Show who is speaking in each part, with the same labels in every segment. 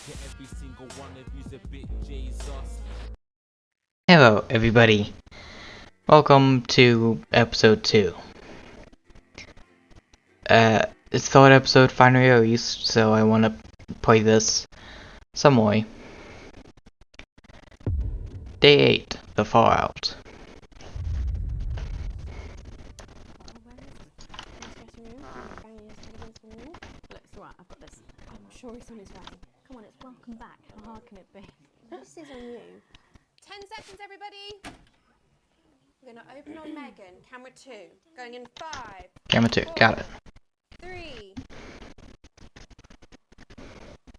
Speaker 1: to every single one of you's a bit Jesus.
Speaker 2: Hello, everybody. Welcome to episode 2. It's the third episode finally released, so I want to play this some way. Day 8, the Fallout.
Speaker 3: Looks right, I've got this. I'm sure he's on his way. Come on, it's welcome back. How hard can it be?
Speaker 4: This is on you. 10 seconds, everybody. We're going to open on Megan. Camera 2. Going in 5.
Speaker 2: Camera 2,
Speaker 4: 4,
Speaker 2: got it.
Speaker 4: 3.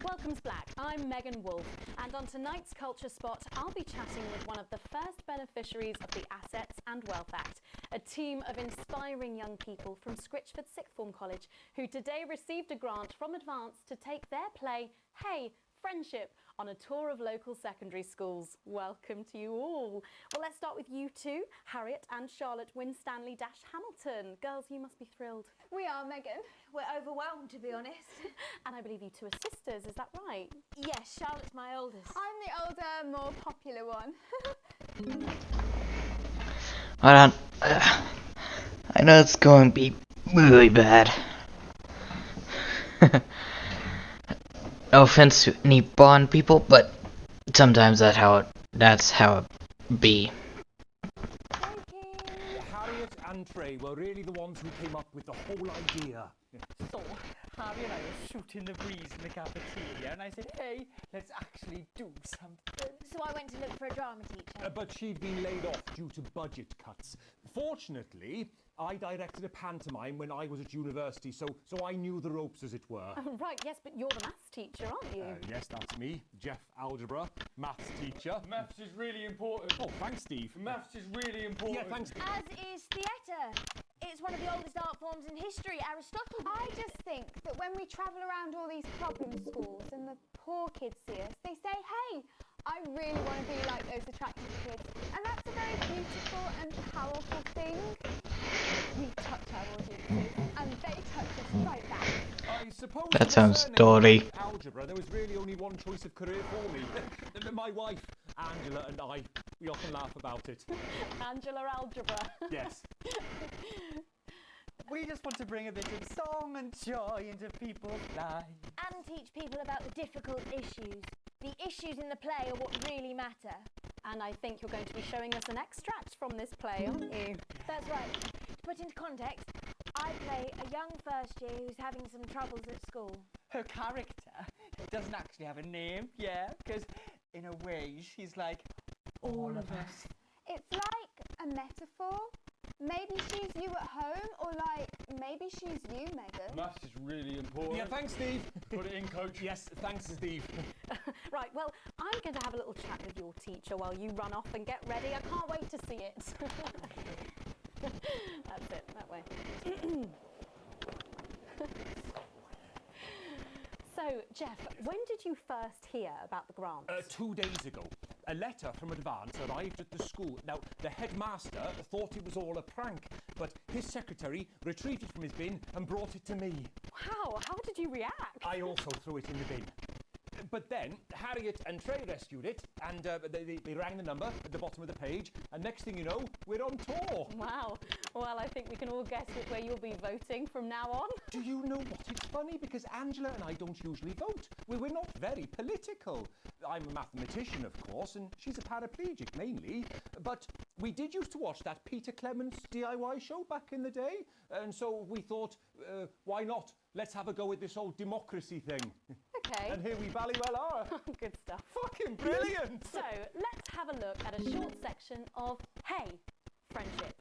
Speaker 3: Welcome's Black. I'm Megan Wolf, and on tonight's Culture Spot, I'll be chatting with one of the first beneficiaries of the Assets and Wealth Act, a team of inspiring young people from Scritchford Sixth Form College who today received a grant from Advance to take their play, Hey, Friendship, on a tour of local secondary schools. Welcome to you all. Well, let's start with you two, Harriet and Charlotte Winstanley-Hamilton. Girls, you must be thrilled.
Speaker 4: We are, Megan. We're overwhelmed, to be honest.
Speaker 3: And I believe you two are sisters, is that right?
Speaker 4: Yes, Charlotte's my oldest.
Speaker 5: I'm the older, more popular one.
Speaker 2: Hold on. I know it's going to be really bad. No offense to any blonde people, but sometimes that's how it be.
Speaker 6: Harriet and Trey were really the ones who came up with the whole idea.
Speaker 7: So, Harry and I were shooting the breeze in the cafeteria, and I said, hey, let's actually do something.
Speaker 5: So I went to look for a drama teacher.
Speaker 6: But she'd been laid off due to budget cuts. Fortunately, I directed a pantomime when I was at university, so I knew the ropes, as it were.
Speaker 3: Oh, right, yes, but you're the maths teacher, aren't you?
Speaker 6: Yes, that's me, Jeff Algebra, maths teacher.
Speaker 8: Maths is really important.
Speaker 6: Oh, thanks, Steve.
Speaker 8: Maths is really important.
Speaker 6: Yeah, thanks, Steve.
Speaker 5: As is theatre. It's one of the oldest art forms in history, Aristotle. I just think that when we travel around all these problem schools and the poor kids see us, they say, hey, I really want to be like those attractive kids. And that's a very beautiful and powerful thing. We touch our audiences and they touch us right back.
Speaker 6: I suppose
Speaker 2: That
Speaker 6: with
Speaker 2: sounds
Speaker 6: a surname
Speaker 2: dirty.
Speaker 6: like Algebra, there was really only one choice of career for me. My wife, Angela, and I, we often laugh about it.
Speaker 3: Angela Algebra.
Speaker 6: Yes.
Speaker 7: We just want to bring a bit of song and joy into people's lives.
Speaker 5: And teach people about the difficult issues. The issues in the play are what really matter.
Speaker 3: And I think you're going to be showing us an extract from this play, aren't you?
Speaker 5: That's right. To put into context, I play a young first year who's having some troubles at school.
Speaker 7: Her character doesn't actually have a name, yeah, because in a way she's like all of us.
Speaker 5: It's like a metaphor. Maybe she's you at home, or like, maybe she's you, Megan.
Speaker 8: Maths is really important.
Speaker 6: Yeah, thanks, Steve.
Speaker 8: Put it in, coach.
Speaker 6: Yes, thanks, Steve.
Speaker 3: Right, well, I'm going to have a little chat with your teacher while you run off and get ready. I can't wait to see it. That's it, that way. So, Jeff, when did you first hear about the grant?
Speaker 6: 2 days ago, a letter from Advance arrived at the school. Now, the headmaster thought it was all a prank, but his secretary retrieved it from his bin and brought it to me.
Speaker 3: Wow, how did you react?
Speaker 6: I also threw it in the bin. But then, Harriet and Trey rescued it, and they rang the number at the bottom of the page, and next thing you know, we're on tour.
Speaker 3: Wow. Well, I think we can all guess where you'll be voting from now on.
Speaker 6: Do you know what? It's funny because Angela and I don't usually vote. We're not very political. I'm a mathematician, of course, and she's a paraplegic mainly. But we did used to watch that Peter Clements DIY show back in the day, and so we thought, why not? Let's have a go at this old democracy thing.
Speaker 3: Okay.
Speaker 6: And here we bally well are.
Speaker 3: Good stuff.
Speaker 6: Fucking brilliant!
Speaker 3: So, let's have a look at a short section of Hey, Friendship.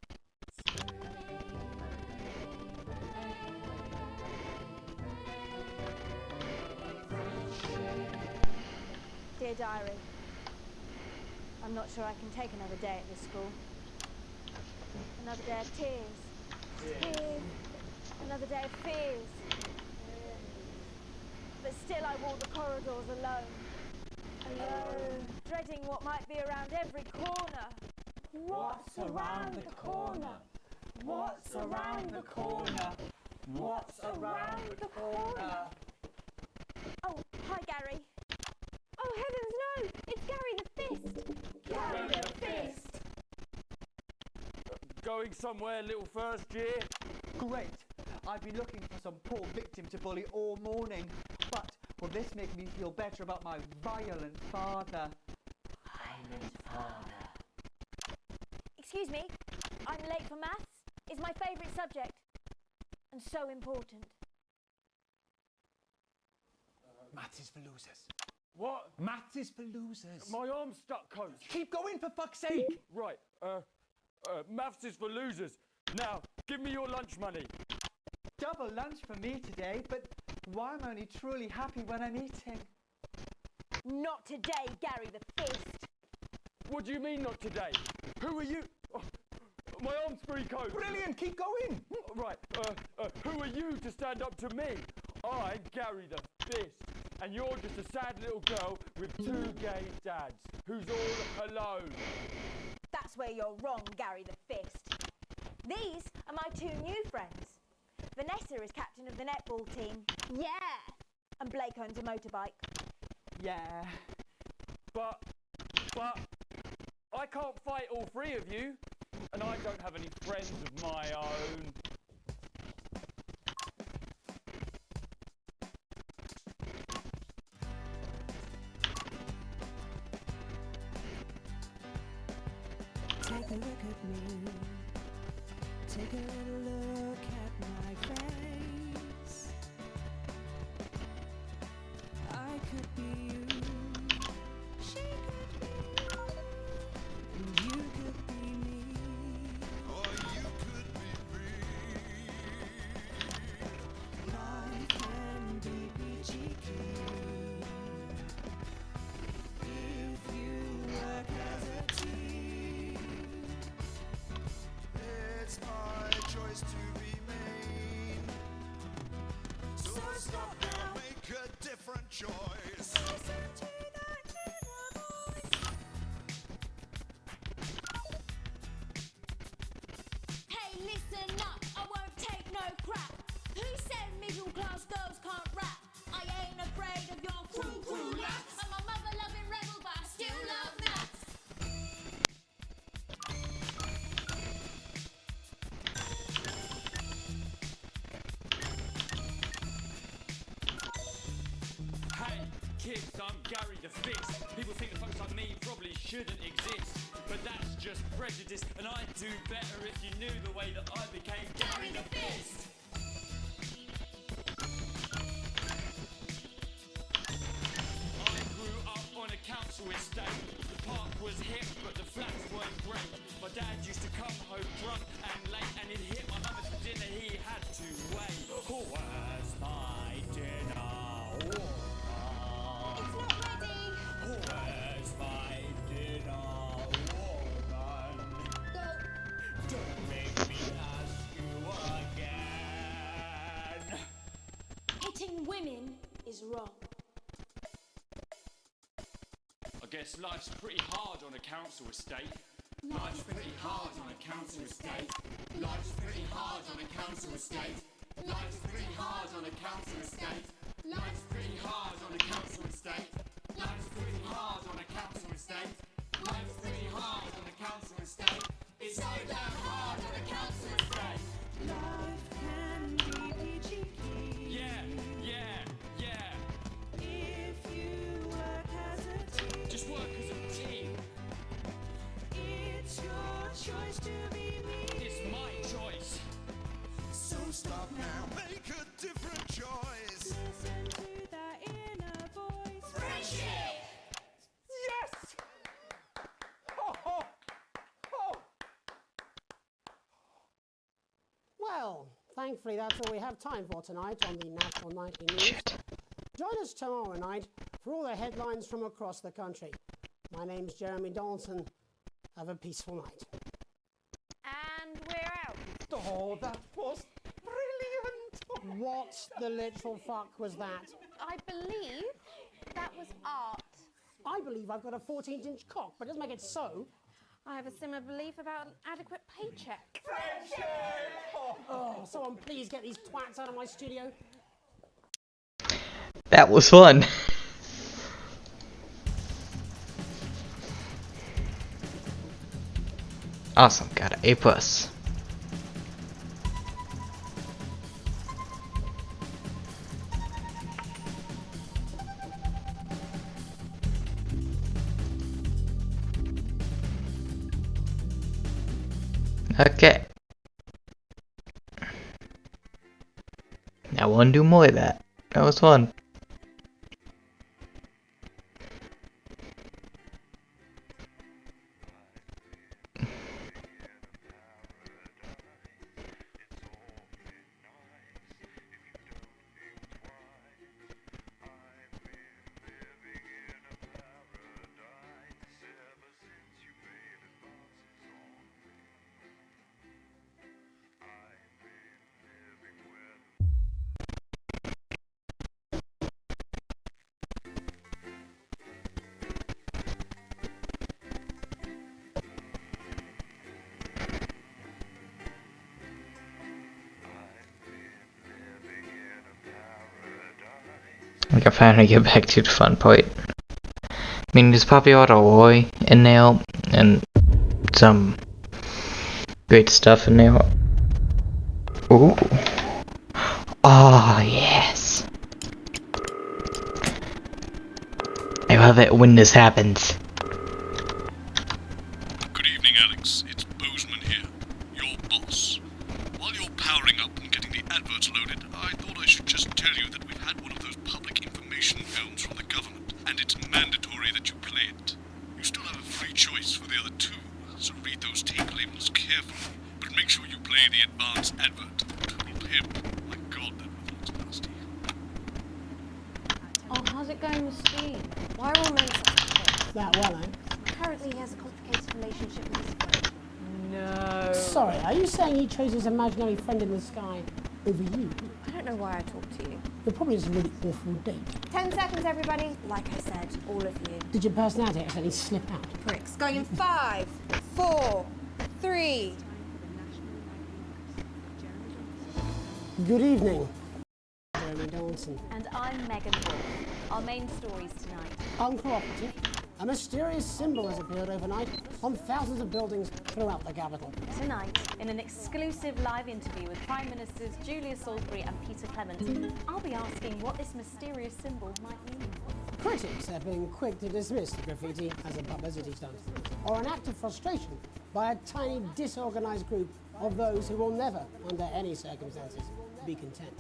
Speaker 5: Dear Diary, I'm not sure I can take another day at this school. Another day of tears. Tears. Another day of fears. But still I walk the corridors alone. Alone. Dreading what might be around every corner. What's around the corner? What's around the corner? What's around the corner? Oh, hi Gary.
Speaker 8: going somewhere, little first year?
Speaker 7: Great. I've been looking for some poor victim to bully all morning. But will this make me feel better about my violent father?
Speaker 9: Excuse me, I'm late for maths. It's my favourite subject. And so important.
Speaker 6: Maths is for losers.
Speaker 8: What?
Speaker 6: Maths is for losers.
Speaker 8: My arm's stuck, coach.
Speaker 6: Keep going, for fuck's sake.
Speaker 8: Right, maths is for losers. Now, give me your lunch money.
Speaker 7: Double lunch for me today, but why am I only truly happy when I'm eating?
Speaker 9: Not today, Gary the Fist.
Speaker 8: What do you mean not today? Who are you? Oh, my arm's free, coach.
Speaker 6: Brilliant, keep going.
Speaker 8: Right, who are you to stand up to me? I'm Gary the Fist, and you're just a sad little girl with 2 gay dads who's all alone.
Speaker 9: That's where you're wrong, Gary the Fist. These are my 2 new friends. Vanessa is captain of the netball team.
Speaker 5: Yeah.
Speaker 9: And Blake owns a motorbike.
Speaker 7: Yeah.
Speaker 8: But, I can't fight all 3 of you, and I don't have any friends of my own.
Speaker 10: Take a look at me. Take a little look at my face. I could be you. She could be you. And you could be me. Or you could be free. Life can be peachy keen if you work as a team. It's my choice to remain. So stop now, make a different choice. Listen to that inner voice.
Speaker 9: Hey, listen up, I won't take no crap. Who said middle class girls can't rap? I ain't afraid of your cruel lads. I'm a mother-loving rebel, but I still love maths.
Speaker 1: Hey, kids, I'm Gary the Fist. People think the folks like me probably shouldn't exist, but that's just prejudice, and I'd do better if you knew the way that I became Gary the Fist. I grew up on a council estate. The park was hip, but the flats weren't great. My dad used to come home drunk and late, and he'd hit my mother for dinner, he had to wait. Oh, where's my dinner?
Speaker 5: It's not ready.
Speaker 1: Where's my dinner, woman?
Speaker 5: Go.
Speaker 1: Don't make me ask you again.
Speaker 9: Hitting women is wrong.
Speaker 1: I guess life's pretty hard on a council estate. Life's pretty hard on a council estate. Life's pretty hard on a council estate. Life's pretty hard on a council estate. Life's pretty hard on a council estate. Life's pretty hard on a council estate. Life's pretty hard on a council estate. It's so damn hard on a council estate.
Speaker 10: Life can be peachy keen
Speaker 1: Yeah.
Speaker 10: if you work as a team.
Speaker 1: Just work as a team.
Speaker 10: It's your choice to be me.
Speaker 1: It's my choice.
Speaker 10: So stop now, make a different choice. Listen to that inner voice.
Speaker 1: Friendship!
Speaker 6: Yes! Ho, ho, ho.
Speaker 11: Well, thankfully that's all we have time for tonight on the National Nightly News.
Speaker 2: Shit.
Speaker 11: Join us tomorrow night for all the headlines from across the country. My name's Jeremy Donaldson. Have a peaceful night.
Speaker 9: And we're out.
Speaker 6: Oh, that was brilliant.
Speaker 11: What the literal fuck was that?
Speaker 5: I believe that was art.
Speaker 11: I believe I've got a 14-inch cock, but it doesn't make it so.
Speaker 4: I have a similar belief about an adequate paycheck.
Speaker 11: Oh, someone please get these twats out of my studio.
Speaker 2: That was fun. Awesome, got an A+. Okay. I want to do more of that. That was fun. I can finally get back to the fun part. I mean, there's probably a lot of Roy in there, and some great stuff in there. Ooh. Oh, yes. I love it when this happens.
Speaker 12: Good evening, Alex. It's Bozeman here, your boss. While you're powering up and getting the adverts loaded, I thought I should just tell you that we've had one of those public information films from the government, and it's mandatory that you play it. You still have a free choice for the other two, so read those tape labels carefully, but make sure you play the advanced advert. Total pimp. My god, that one's nasty.
Speaker 3: Oh, how's it going with Steve? Why are all men such a
Speaker 11: That well, eh?
Speaker 4: Currently, he has a complicated relationship with his friend.
Speaker 3: No.
Speaker 11: Sorry, are you saying he chose his imaginary friend in the sky over you?
Speaker 4: I don't know why I talked to you.
Speaker 11: You're probably just a really awful date.
Speaker 4: 10 seconds, everybody. Like I said, all of you.
Speaker 11: Did your personality accidentally slip out?
Speaker 4: Pricks. Going in 5, 4, 3.
Speaker 11: Good evening. Jeremy Dawson.
Speaker 3: And I'm Megan Wolf. Our main stories tonight.
Speaker 11: Uncooperative. A mysterious symbol has appeared overnight on thousands of buildings throughout the capital.
Speaker 3: Tonight, in an exclusive live interview with Prime Ministers Julia Salisbury and Peter Clement, I'll be asking what this mysterious symbol might mean.
Speaker 11: Critics have been quick to dismiss the graffiti as a publicity stunt, or an act of frustration by a tiny, disorganized group of those who will never, under any circumstances, be content.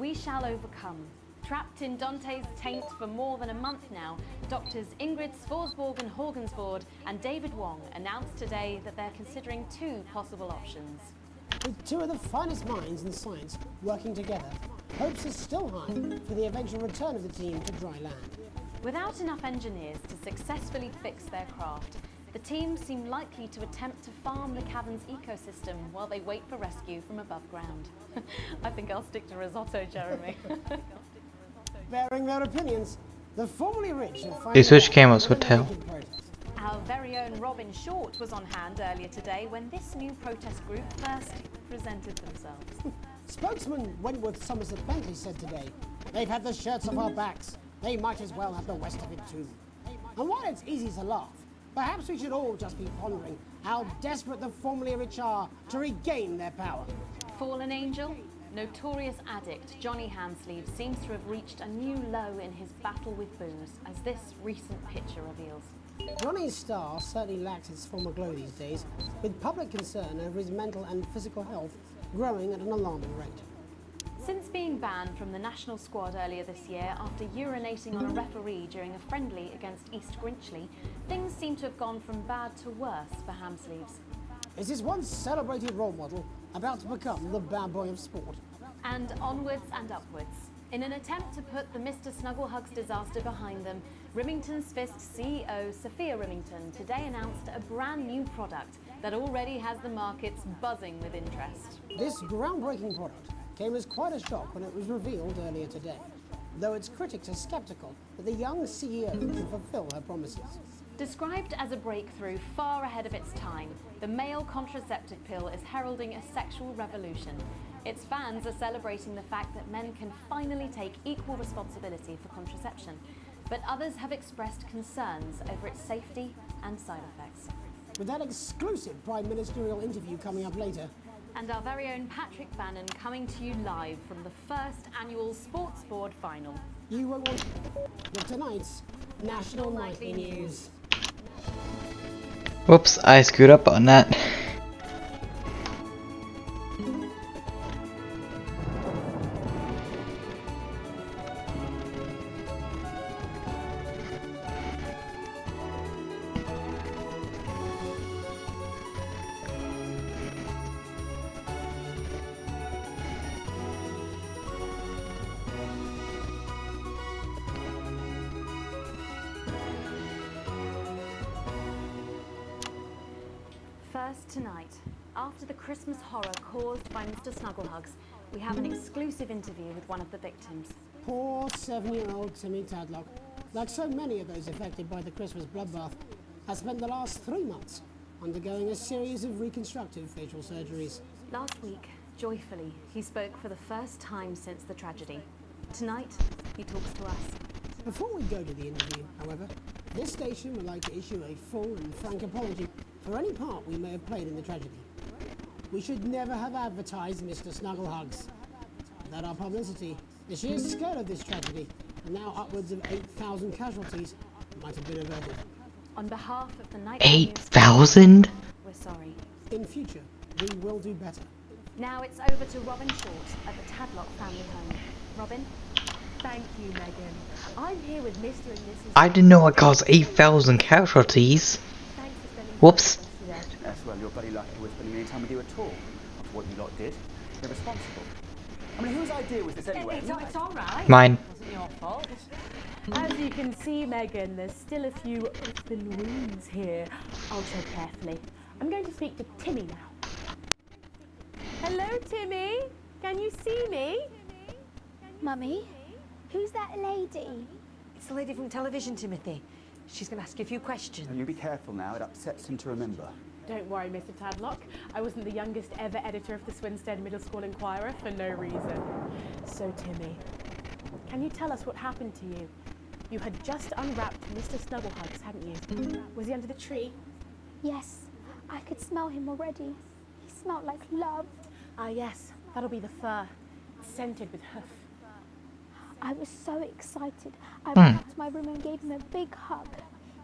Speaker 3: We shall overcome. Trapped in Dante's taint for more than a month now, doctors Ingrid Svorsborg Horgensvoord and David Wong announced today that they're considering 2 possible options.
Speaker 11: With 2 of the finest minds in science working together, hopes are still high for the eventual return of the team to dry land.
Speaker 3: Without enough engineers to successfully fix their craft, the team seem likely to attempt to farm the cavern's ecosystem while they wait for rescue from above ground. I think I'll stick to risotto, Jeremy.
Speaker 11: Bearing their opinions, the formerly rich have
Speaker 2: They switched cameras, what the hell?
Speaker 3: Our very own Robin Short was on hand earlier today when this new protest group first presented themselves.
Speaker 11: Spokesman Wentworth Somerset Bentley said today, "They've had the shirts off our backs. They might as well have the rest of it too." And while it's easy to laugh, perhaps we should all just be pondering how desperate the formerly rich are to regain their power.
Speaker 3: Fallen angel? Notorious addict Johnny Handsleeve seems to have reached a new low in his battle with booze, as this recent picture reveals.
Speaker 11: Johnny's star certainly lacks its former glow these days, with public concern over his mental and physical health growing at an alarming rate.
Speaker 3: Since being banned from the national squad earlier this year after urinating on a referee during a friendly against East Grinchley, things seem to have gone from bad to worse for Hamsleeves.
Speaker 11: Is this once celebrated role model about to become the bad boy of sport?
Speaker 3: And onwards and upwards. In an attempt to put the Mr. Snugglehugs disaster behind them, Rimington's Fist CEO Sophia Rimington today announced a brand new product that already has the markets buzzing with interest.
Speaker 11: This groundbreaking product came as quite a shock when it was revealed earlier today, though its critics are sceptical that the young CEO can fulfill her promises.
Speaker 3: Described as a breakthrough far ahead of its time, the male contraceptive pill is heralding a sexual revolution. Its fans are celebrating the fact that men can finally take equal responsibility for contraception, but others have expressed concerns over its safety and side effects.
Speaker 11: With that exclusive Prime Ministerial interview coming up later,
Speaker 3: and our very own Patrick Bannon coming to you live from the first annual Sports Board final.
Speaker 11: You won't want with tonight's National Nightly News.
Speaker 2: Whoops, I screwed up on that.
Speaker 3: First tonight, after the Christmas horror caused by Mr. Snugglehugs, we have an exclusive interview with one of the victims.
Speaker 11: Poor 7-year-old Timmy Tadlock, like so many of those affected by the Christmas bloodbath, has spent the last 3 months undergoing a series of reconstructive facial surgeries.
Speaker 3: Last week, joyfully, he spoke for the first time since the tragedy. Tonight, he talks to us.
Speaker 11: Before we go to the interview, however, this station would like to issue a full and frank apology for any part we may have played in the tragedy. We should never have advertised Mr. Snugglehugs. Without our publicity, the sheer scale of this tragedy, and now upwards of 8,000 casualties, might have been averted.
Speaker 3: On behalf of the night
Speaker 2: 8,000?
Speaker 3: we're sorry.
Speaker 11: In future, we will do better.
Speaker 3: Now it's over to Robin Short at the Tadlock family home. Robin?
Speaker 13: Thank you, Megan. I'm here with Mr. and Mrs.
Speaker 2: I didn't know it caused 8,000 casualties.
Speaker 13: Thanks for spending
Speaker 2: Whoops.
Speaker 13: time with us today.
Speaker 7: Yes, well, you're bloody lucky we're spending any time with you at all. After what you lot did. Irresponsible. I mean, whose idea was this anyway?
Speaker 13: It's all right.
Speaker 2: Mine.
Speaker 13: It wasn't your fault. As you can see, Megan, there's still a few open wounds here. I'll tread carefully. I'm going to speak to Timmy now. Hello, Timmy. Can you see me?
Speaker 5: Mummy, who's that lady?
Speaker 14: It's the lady from television, Timothy. She's going to ask you a few questions.
Speaker 7: And you be careful now, it upsets him to remember.
Speaker 13: Don't worry, Mr. Tadlock. I wasn't the youngest ever editor of the Swinstead Middle School Inquirer for no reason. So, Timmy, can you tell us what happened to you? You had just unwrapped Mr. Snugglehugs, hadn't you? Was he under the tree?
Speaker 5: Yes, I could smell him already. He smelled like love.
Speaker 13: Ah, yes, that'll be the fur. It's scented with hoof.
Speaker 5: I was so excited. I went up to my room and gave him a big hug.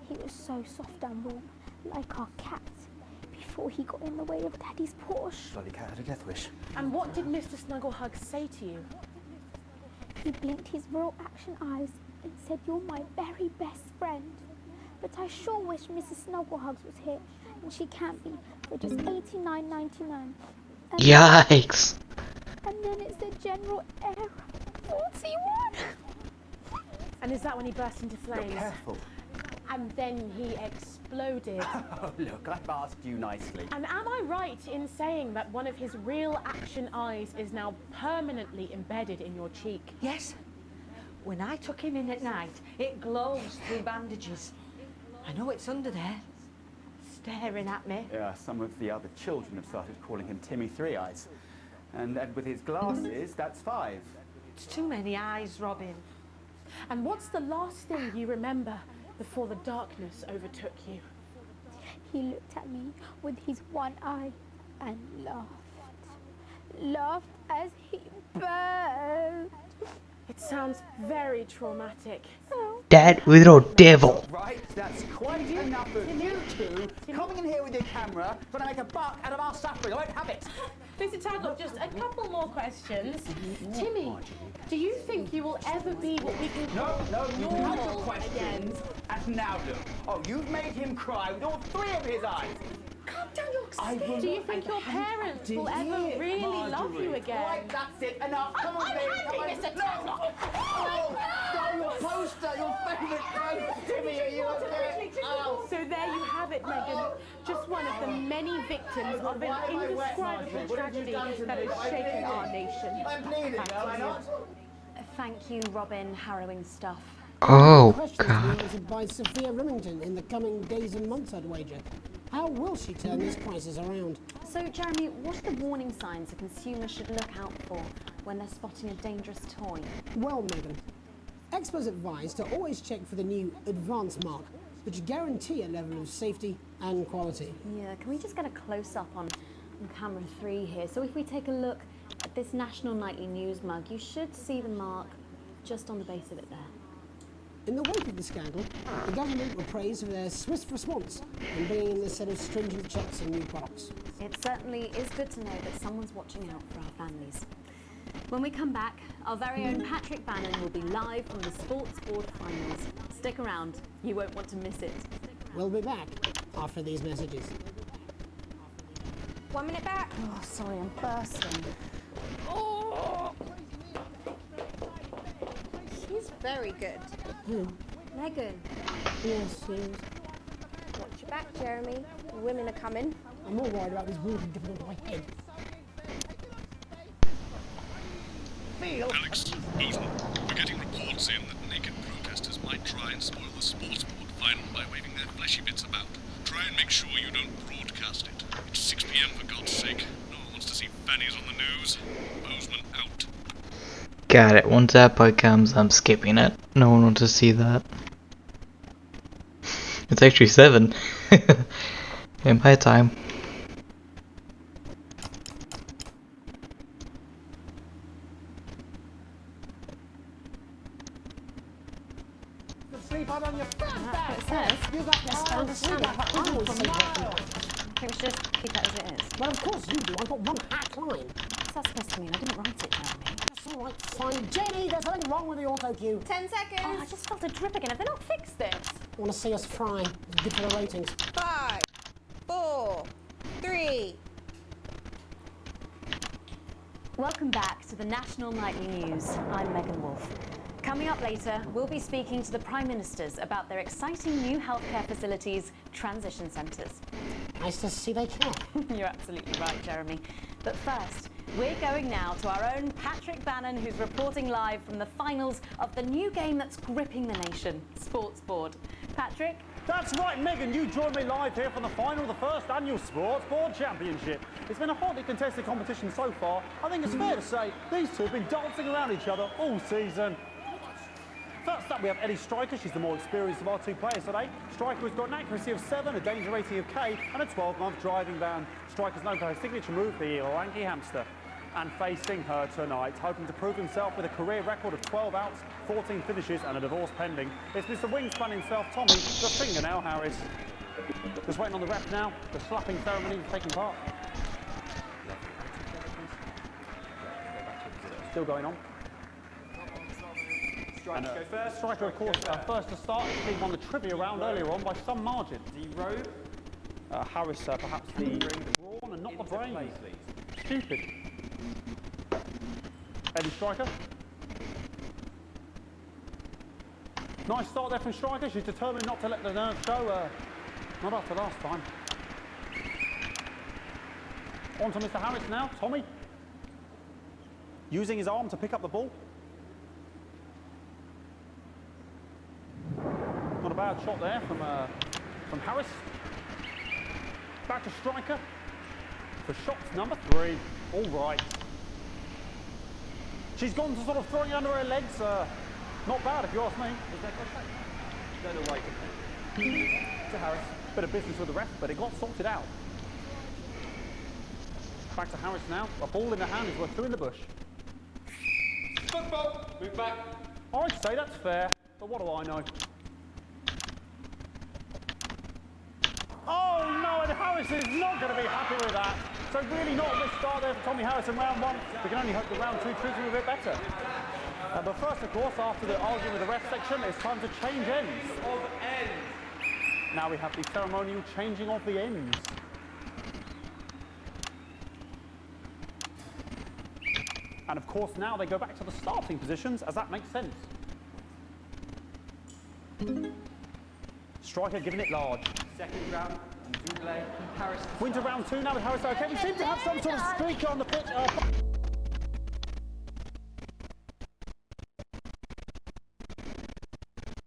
Speaker 5: He was so soft and warm, like our cat, before he got in the way of Daddy's Porsche.
Speaker 7: Bloody cat had a death wish.
Speaker 13: And what did Mr. Snugglehugs say to you?
Speaker 5: He blinked his real action eyes and said, "You're my very best friend." But I sure wish Mrs. Snugglehugs was here, and she can't be, for just $89.99.
Speaker 2: Yikes.
Speaker 5: And then it's the general error. 41.
Speaker 13: And is that when he burst into flames?
Speaker 7: Be careful.
Speaker 13: And then he exploded.
Speaker 7: Oh, look, I've asked you nicely.
Speaker 13: And am I right in saying that one of his real action eyes is now permanently embedded in your cheek?
Speaker 14: Yes. When I took him in at night, it glows through bandages. I know it's under there, staring at me.
Speaker 7: Yeah, some of the other children have started calling him Timmy Three Eyes. And with his glasses, that's 5.
Speaker 14: It's too many eyes, Robin.
Speaker 13: And what's the last thing you remember before the darkness overtook you?
Speaker 5: He looked at me with his one eye and laughed. Laughed as he burned.
Speaker 13: It sounds very traumatic.
Speaker 2: That little devil.
Speaker 7: Right, that's quite enough of you two coming in here with your camera trying to make a buck out of our suffering. I won't have it.
Speaker 13: Mr. Tadlock, just a couple more questions. Timmy, do you think you will ever be what we can call
Speaker 7: No, you had your
Speaker 13: normal again?
Speaker 7: questions, and now look. Oh, you've made him cry with all 3 of his eyes.
Speaker 14: Calm down, you're excited.
Speaker 13: Do you think your parents will ever really love you again?
Speaker 7: Right, that's it. Enough. Come on, baby. Come on.
Speaker 13: Mr. Tadlock.
Speaker 7: Oh, your poster, your favourite poster. Timmy, are you okay? Oh.
Speaker 13: So there you have it, Megan. Just one of the many victims of an indescribable tragedy that has shaken our nation.
Speaker 7: I'm bleeding, am I not?
Speaker 3: Thank you, Robin. Harrowing stuff.
Speaker 2: Oh,
Speaker 11: Questions
Speaker 2: God.
Speaker 11: to be answered by Sophia Remington in the coming days and months, I'd wager. How will she turn this crisis around?
Speaker 3: So, Jeremy, what are the warning signs a consumer should look out for when they're spotting a dangerous toy?
Speaker 11: Well, Megan, experts advise to always check for the new Advanced mark, which guarantee a level of safety and quality.
Speaker 3: Yeah, can we just get a close-up on camera 3 here? So if we take a look at this National Nightly News mug, you should see the mark just on the base of it there.
Speaker 11: In the wake of the scandal, the government were praised for their swift response in bringing in a set of stringent checks on new products.
Speaker 3: It certainly is good to know that someone's watching out for our families. When we come back, our very own Patrick Bannon will be live from the Sports Board Finals. Stick around, you won't want to miss it.
Speaker 11: We'll be back after these messages.
Speaker 4: 1 minute back.
Speaker 3: Oh, sorry, I'm bursting.
Speaker 4: Oh! She's very good.
Speaker 11: Who?
Speaker 4: Megan.
Speaker 11: Yes, yes.
Speaker 4: Watch your back, Jeremy. The women are coming.
Speaker 11: I'm more worried about this walking dipping into my head.
Speaker 12: Alex, Bozeman, we're getting reports in that naked protesters might try and spoil the sports board final by waving their fleshy bits about. Try and make sure you don't broadcast it. It's 6 p.m. for God's sake. No one wants to see fannies on the news. Bozeman out.
Speaker 2: Got it. Once that part comes, I'm skipping it. No one wants to see that. It's actually 7. In my time.
Speaker 11: Sleep out on your front back.
Speaker 3: It says.
Speaker 11: You got this down to sleep like I will sleep.
Speaker 3: I think we should just keep it as it is.
Speaker 11: Well, of course you do. I've got one hat line.
Speaker 3: What's that supposed to mean? I didn't write it, Jeremy.
Speaker 11: That's all right, fine. Jenny, there's something wrong with the auto cue.
Speaker 4: 10 seconds.
Speaker 3: Oh, I just felt a drip again. Have they not fixed it?
Speaker 11: Want to see us fry? It's good for the ratings.
Speaker 4: 5, 4, 3.
Speaker 3: Welcome back to the National Nightly News. I'm Megan Wolf. Coming up later, we'll be speaking to the Prime Ministers about their exciting new healthcare facilities, transition centres.
Speaker 11: Nice to see they care.
Speaker 3: You're absolutely right, Jeremy. But first, we're going now to our own Patrick Bannon, who's reporting live from the finals of the new game that's gripping the nation, Sports Board. Patrick?
Speaker 15: That's right, Megan, you joined me live here from the final of the first annual Sports Board Championship. It's been a hotly contested competition so far. I think it's fair to say these two have been dancing around each other all season. First up, we have Eddie Striker. She's the more experienced of our two players today. Striker has got an accuracy of 7, a danger rating of K, and a 12-month driving ban. Striker's known for her signature move, the lanky hamster. And facing her tonight, hoping to prove himself with a career record of 12 outs, 14 finishes, and a divorce pending, it's Mr. Wingspan himself, Tommy, the Fingernail Harris. Just waiting on the ref now. The slapping ceremony is taking part. Still going on.
Speaker 16: Striker go first.
Speaker 15: Striker, of course, first to start. His team won the trivia round earlier on by some margin.
Speaker 16: Zero.
Speaker 15: Harris, perhaps the brawn and not the brain. Stupid. Eddie Striker. Nice start there from Striker. She's determined not to let the nerves show. Not after last time. On to Mr. Harris now. Tommy. Using his arm to pick up the ball. Not a bad shot there from Harris. Back to Striker for shots number 3. All right. She's gone to sort of throwing it under her legs. Not bad if you ask me.
Speaker 16: Is that contact? Go to right.
Speaker 15: To Harris. Bit of business with the ref, but it got sorted out. Back to Harris now. A ball in the hand is worth 2 in the bush.
Speaker 16: Football. Move back.
Speaker 15: I'd say that's fair, but what do I know? Oh no, and Harris is not going to be happy with that. So really not a good start there for Tommy Harris in round 1. We can only hope that round 2 treats him a bit better. But first, of course, after the argument with the ref section, it's time to change ends.
Speaker 16: Of ends.
Speaker 15: Now we have the ceremonial changing of the ends. And of course, now they go back to the starting positions, as that makes sense. Striker giving it large.
Speaker 16: Second round. Double. Harris.
Speaker 15: Winter round 2 now with Harris. Okay, we seem to have some sort of streak on the pitch.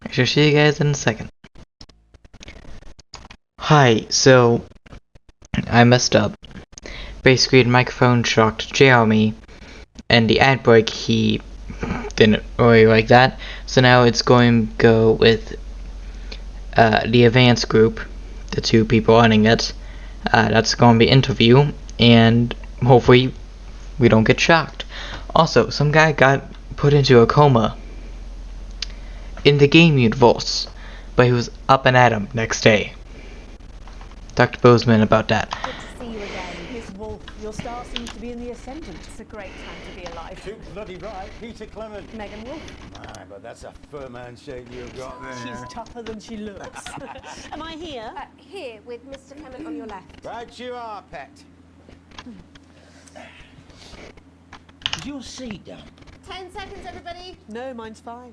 Speaker 2: I shall see you guys in a second. Hi, so I messed up. Basically, the microphone shocked Jeremy, and the ad break he didn't really like that. So now it's going to go with the advanced group, the 2 people running it. That's going to be interview, and hopefully we don't get shocked. Also, some guy got put into a coma in the game universe, but he was up and at 'em next day. Talk to Bozeman about that.
Speaker 3: Good to see you again.
Speaker 17: Miss Wolf, your star seems to be in the ascendant.
Speaker 3: It's a great time to be alive.
Speaker 18: Too bloody right, Peter Clement.
Speaker 3: Megan Wolf.
Speaker 18: Aye, but that's a firm handshake you've got there.
Speaker 17: She's tougher than she looks. Am I here?
Speaker 4: Here, with Mr. Clement on your left.
Speaker 18: Right you are, pet. Is your seat down?
Speaker 4: 10 seconds, everybody.
Speaker 17: No, mine's fine.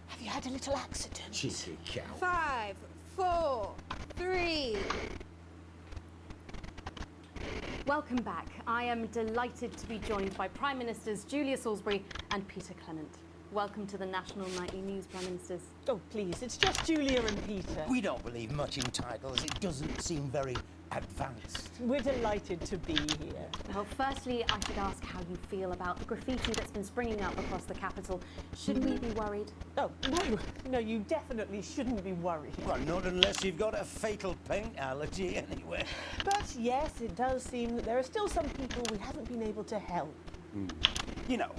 Speaker 17: Have you had a little accident?
Speaker 18: Cheeky cow.
Speaker 4: 5, 4, 3.
Speaker 3: Welcome back. I am delighted to be joined by Prime Ministers Julia Salisbury and Peter Clement. Welcome to the National Nightly News, Prime Ministers.
Speaker 17: Oh, please, it's just Julia and Peter.
Speaker 18: We don't believe much in titles. It doesn't seem very advanced.
Speaker 17: We're delighted to be here.
Speaker 3: Well, firstly, I should ask how you feel about the graffiti that's been springing up across the capital. Should we be worried?
Speaker 17: Oh, no, you definitely shouldn't be worried.
Speaker 18: Well, not unless you've got a fatal paint allergy anyway.
Speaker 17: But yes, it does seem that there are still some people we haven't been able to help.
Speaker 18: You know,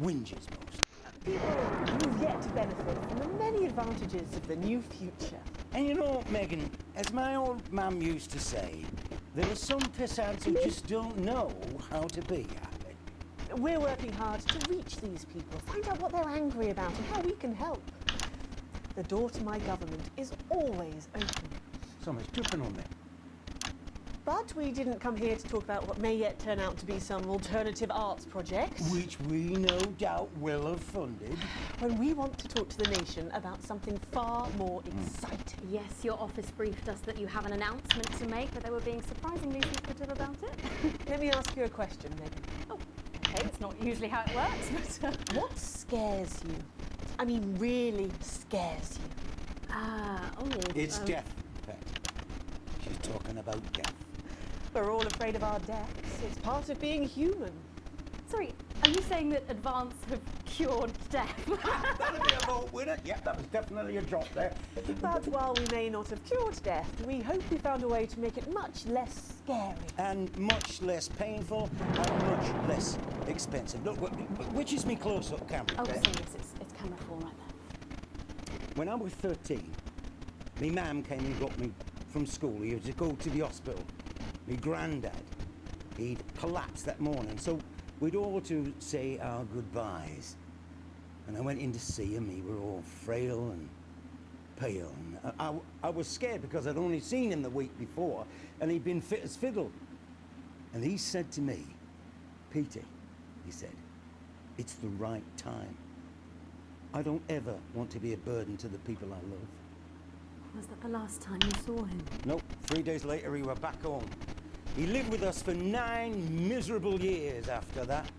Speaker 18: whinges most.
Speaker 17: People who've yet to benefit from the many advantages of the new future.
Speaker 18: And you know, Megan, as my old mum used to say, there are some pissants who just don't know how to be happy.
Speaker 17: We're working hard to reach these people, find out what they're angry about and how we can help. The door to my government is always open.
Speaker 18: Somebody's tripping on me.
Speaker 17: But we didn't come here to talk about what may yet turn out to be some alternative arts project.
Speaker 18: Which we no doubt will have funded.
Speaker 17: When we want to talk to the nation about something far more exciting.
Speaker 3: Yes, your office briefed us that you have an announcement to make, but they were being surprisingly secretive about it.
Speaker 17: Let me ask you a question, Megan.
Speaker 3: Oh, okay, it's not usually how it works, but...
Speaker 17: What scares you? I mean, really scares you?
Speaker 18: It's death, Pet. She's talking about death.
Speaker 17: We're all afraid of our deaths. It's part of being human.
Speaker 3: Sorry, are you saying that Advance have cured death?
Speaker 18: That'll be a vote winner. Yeah, that was definitely a drop there.
Speaker 17: But while we may not have cured death, we hope we found a way to make it much less scary.
Speaker 18: And much less painful and much less expensive. Look, which is me close-up camera?
Speaker 3: Oh,
Speaker 18: there?
Speaker 3: sorry, yes, it's camera 4 right there.
Speaker 18: When I was 13, me mum came and got me from school. He had to go to the hospital. Me granddad, he'd collapsed that morning, so we'd all to say our goodbyes. And I went in to see him. He were all frail and pale. And I was scared because I'd only seen him the week before, and he'd been fit as fiddle. And he said to me, Peter, he said, it's the right time. I don't ever want to be a burden to the people I love.
Speaker 3: Was that the last time you saw him?
Speaker 18: Nope. 3 days later, he were back home. He lived with us for 9 miserable years after that.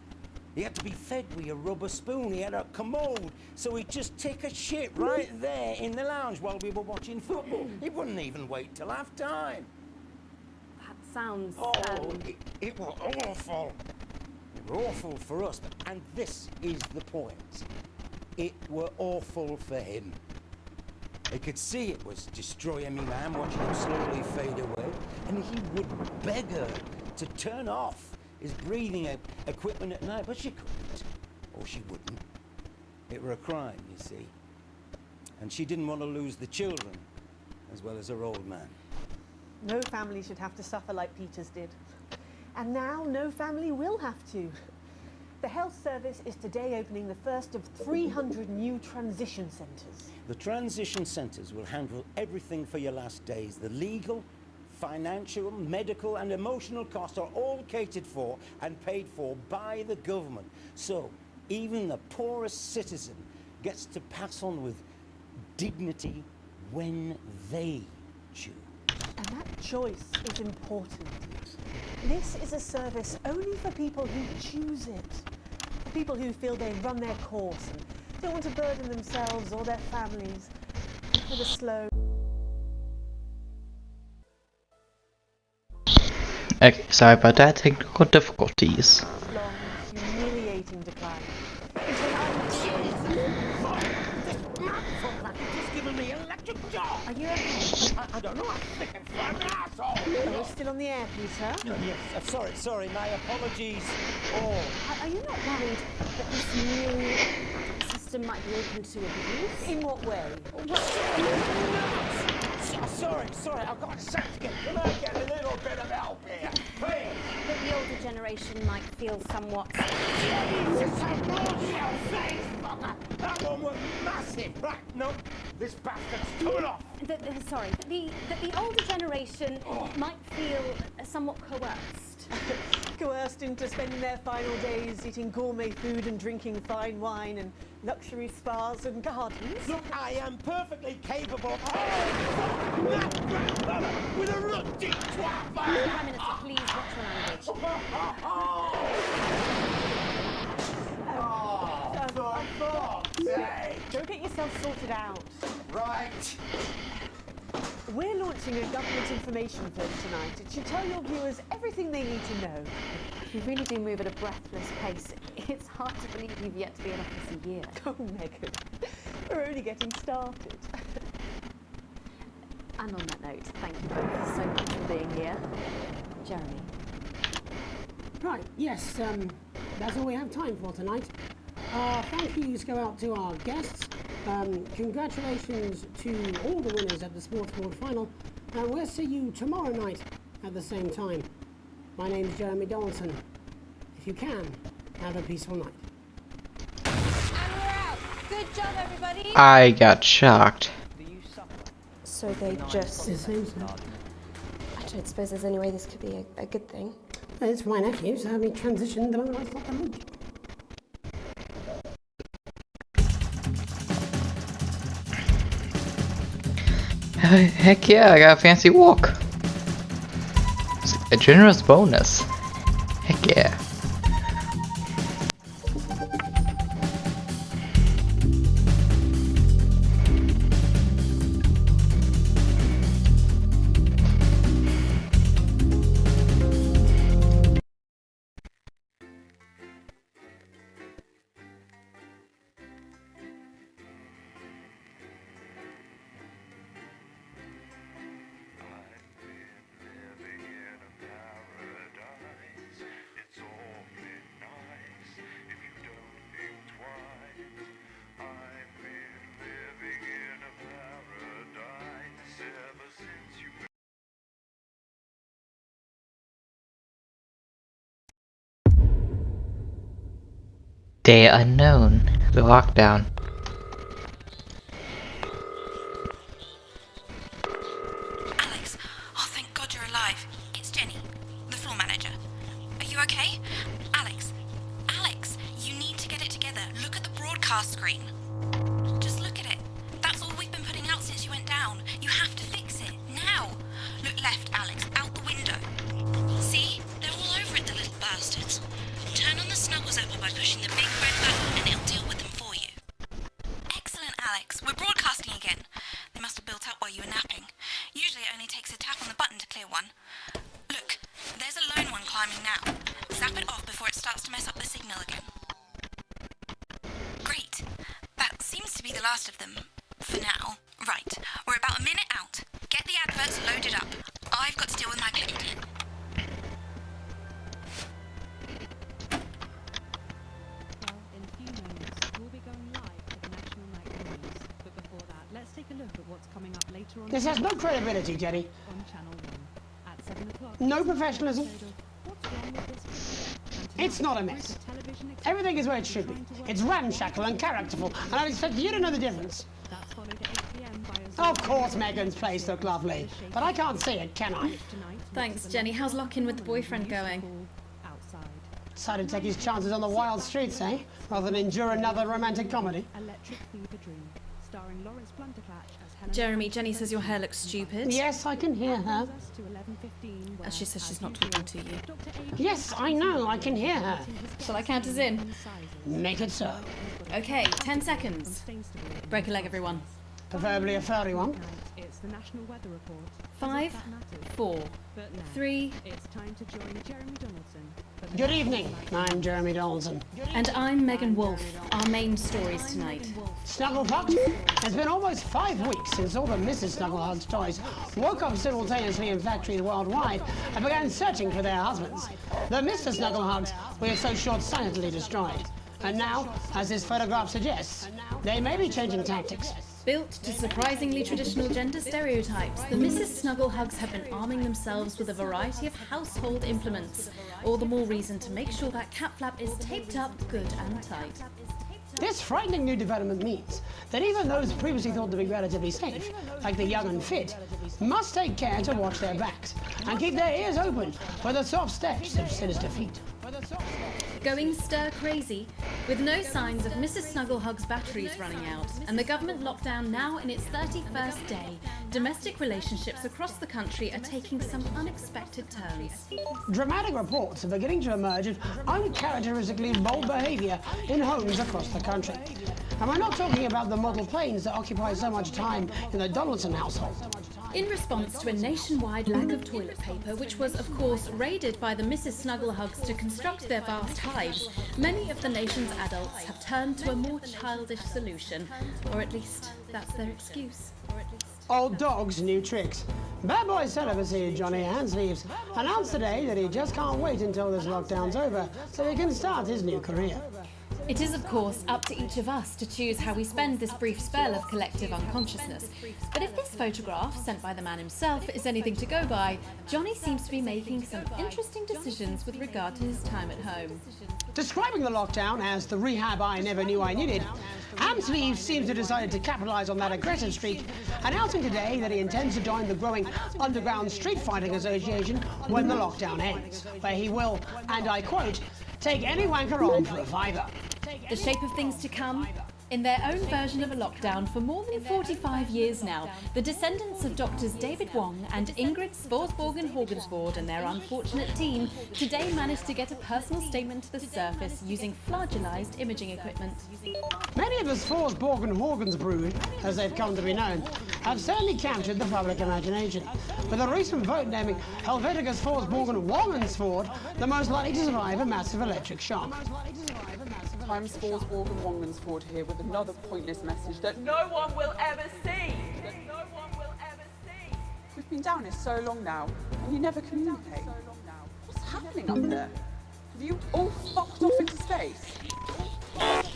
Speaker 18: He had to be fed with a rubber spoon. He had a commode, so he'd just take a shit right there in the lounge while we were watching football. He wouldn't even wait till half-time.
Speaker 3: That sounds...
Speaker 18: It was awful. It were awful for us, and this is the point. It were awful for him. They could see it was destroying me, man, watching him slowly fade away. And he would beg her to turn off his breathing equipment at night, but she couldn't. Or she wouldn't. It were a crime, you see. And she didn't want to lose the children, as well as her old man.
Speaker 17: No family should have to suffer like Peter's did. And now no family will have to. The health service is today opening the first of 300 new transition centres.
Speaker 18: The transition centres will handle everything for your last days. The legal, financial, medical and emotional costs are all catered for and paid for by the government. So even the poorest citizen gets to pass on with dignity when they choose.
Speaker 17: And that choice is important. This is a service only for people who choose it. For people who feel they've run their course and don't want to burden themselves or their families with a slow...
Speaker 2: Okay, sorry about that, technical difficulties.
Speaker 17: long, humiliating decline.
Speaker 18: Just giving me an electric shock.
Speaker 17: Are you okay?
Speaker 18: I don't know. I'm thinking for an asshole.
Speaker 17: Are you still on the air, Peter?
Speaker 18: Yes. Sorry. My apologies. Oh.
Speaker 3: Are you not worried that this new system might be open to abuse?
Speaker 17: In what way?
Speaker 18: Sorry. I've got a second. Can I get a little bit of help here, please?
Speaker 3: That the older generation might feel somewhat...
Speaker 18: Jesus, I rolled your face, fucker. That one was massive. Right, no, this bastard's coming off.
Speaker 3: That the older generation might feel somewhat coerced.
Speaker 17: coerced into spending their final days eating gourmet food and drinking fine wine and luxury spas and gardens.
Speaker 18: Look, I am perfectly capable of that grandmother with a rusty twat.
Speaker 3: Prime Minister, please watch your language.
Speaker 17: Go get yourself sorted out.
Speaker 18: Right.
Speaker 17: We're launching a government information film tonight. It should tell your viewers everything they need to know.
Speaker 3: You really do move at a breathless pace. It's hard to believe you've yet to be in office a year.
Speaker 17: Oh, Megan, we're only getting started.
Speaker 3: And on that note, thank you both so much for being here. Jeremy.
Speaker 11: Right, yes, that's all we have time for tonight. Thank yous go out to our guests. Congratulations to all the winners at the Sports Board Final. And we'll see you tomorrow night at the same time. My name's Jeremy Donaldson. If you can, have a peaceful night.
Speaker 4: And we're out. Good job, everybody.
Speaker 2: I got shocked.
Speaker 19: So they just...
Speaker 11: It seems so.
Speaker 19: I don't suppose there's any way this could be a good thing.
Speaker 11: It's for my nephew, so we transitioned the moment I thought I would.
Speaker 2: Heck yeah, I got a fancy walk. It's a generous bonus. Heck yeah. Day unknown. The lockdown.
Speaker 20: Alex, oh thank God you're alive. It's Jenny, the floor manager. Are you okay? Alex, you need to get it together. Look at the broadcast screen. Just look at it. That's all we've been putting out since you went down. You have to fix it, now. Look left, Alex, out the window. See? They're all over it, the little bastards. Turn on the Snuggles apple by pushing the big red button and it'll deal with them for you. Excellent, Alex. We're broadcasting again. They must have built up while you were napping. Usually it only takes a tap on the button to clear one. Look, there's a lone one climbing now. Zap it off before it starts to mess up the signal again. Great. That seems to be the last of them. For now. Right. We're about a minute out. Get the adverts loaded up. I've got to deal with my clip team.
Speaker 11: This has no credibility, Jenny. No professionalism. It's not a mess. Everything is where it should be. It's ramshackle and characterful, and I expect you to know the difference. Of course Megan's plays look lovely, but I can't see it, can I?
Speaker 21: Thanks, Jenny. How's lock-in with the boyfriend going?
Speaker 11: Decided to take his chances on the wild streets, eh? Rather than endure another romantic comedy.
Speaker 21: Jeremy, Jenny says your hair looks stupid.
Speaker 11: Yes, I can hear her.
Speaker 21: She says she's not talking to you.
Speaker 11: Yes, I know, I can hear her.
Speaker 21: Shall I count us in?
Speaker 11: Make it so.
Speaker 21: Okay, 10 seconds. Break a leg, everyone.
Speaker 11: Preferably a furry one.
Speaker 22: It's the National Weather Report.
Speaker 21: 5, 4, 3.
Speaker 22: It's time to join Jeremy Donaldson.
Speaker 11: Good evening, I'm Jeremy Donaldson.
Speaker 21: And I'm Megan Wolf. Our main stories tonight.
Speaker 11: Snugglepuck? It's been almost 5 weeks since all the Mrs. Snugglehugs toys woke up simultaneously in factories worldwide and began searching for their husbands. The Mr. Snugglehugs we had so short-sightedly destroyed. And now, as this photograph suggests, they may be changing tactics.
Speaker 21: Built to surprisingly traditional gender stereotypes, the Mrs. Snugglehugs have been arming themselves with a variety of household implements. All the more reason to make sure that cat flap is taped up good and tight.
Speaker 11: This frightening new development means that even those previously thought to be relatively safe, like the young and fit, must take care to watch their backs and keep their ears open for the soft steps of sinister feet.
Speaker 21: Going stir crazy, with no signs of Mrs. Snugglehug's batteries running out, and the government lockdown now in its 31st day, domestic relationships across the country are taking some unexpected turns.
Speaker 11: Dramatic reports are beginning to emerge of uncharacteristically bold behaviour in homes across the country. And we're not talking about the model planes that occupy so much time in the Donaldson household.
Speaker 21: In response to a nationwide lack of toilet paper, which was of course raided by the Mrs. Snugglehugs to construct their vast hives, many of the nation's adults have turned to a more childish solution, or at least that's their excuse.
Speaker 11: Old dogs, new tricks. Bad boy celibacy Johnny Handsleeves announced today that he just can't wait until this lockdown's over so he can start his new career.
Speaker 21: It is, of course, up to each of us to choose how we spend this brief spell of collective unconsciousness. But if this photograph, sent by the man himself, is anything to go by, Johnny seems to be making some interesting decisions with regard to his time at home.
Speaker 11: Describing the lockdown as the rehab I never knew I needed, Handsleeves seems to have decided to capitalise on that aggressive streak, announcing today that he intends to join the growing underground street fighting association when the lockdown ends, where he will, and I quote, take any wanker on for a fiver.
Speaker 21: The shape of things to come? In their own version of a lockdown for more than 45 years now, the descendants of Doctors David Wong and Ingrid Sporsborgen-Horgensvoord and their unfortunate team today managed to get a personal statement to the surface using flagellized imaging equipment.
Speaker 11: Many of the Sporsborgen-Horgensvoord, as they've come to be known, have certainly captured the public imagination, with a recent vote naming Helvetica Sporsborgen-Wongensvoord the most likely to survive a massive electric shock.
Speaker 8: I'm Sporsborgen-Wongensvoord here with another pointless message that no one will ever see. We've been down here so long now, and you never communicate. What's happening up there? Have you all fucked off into space?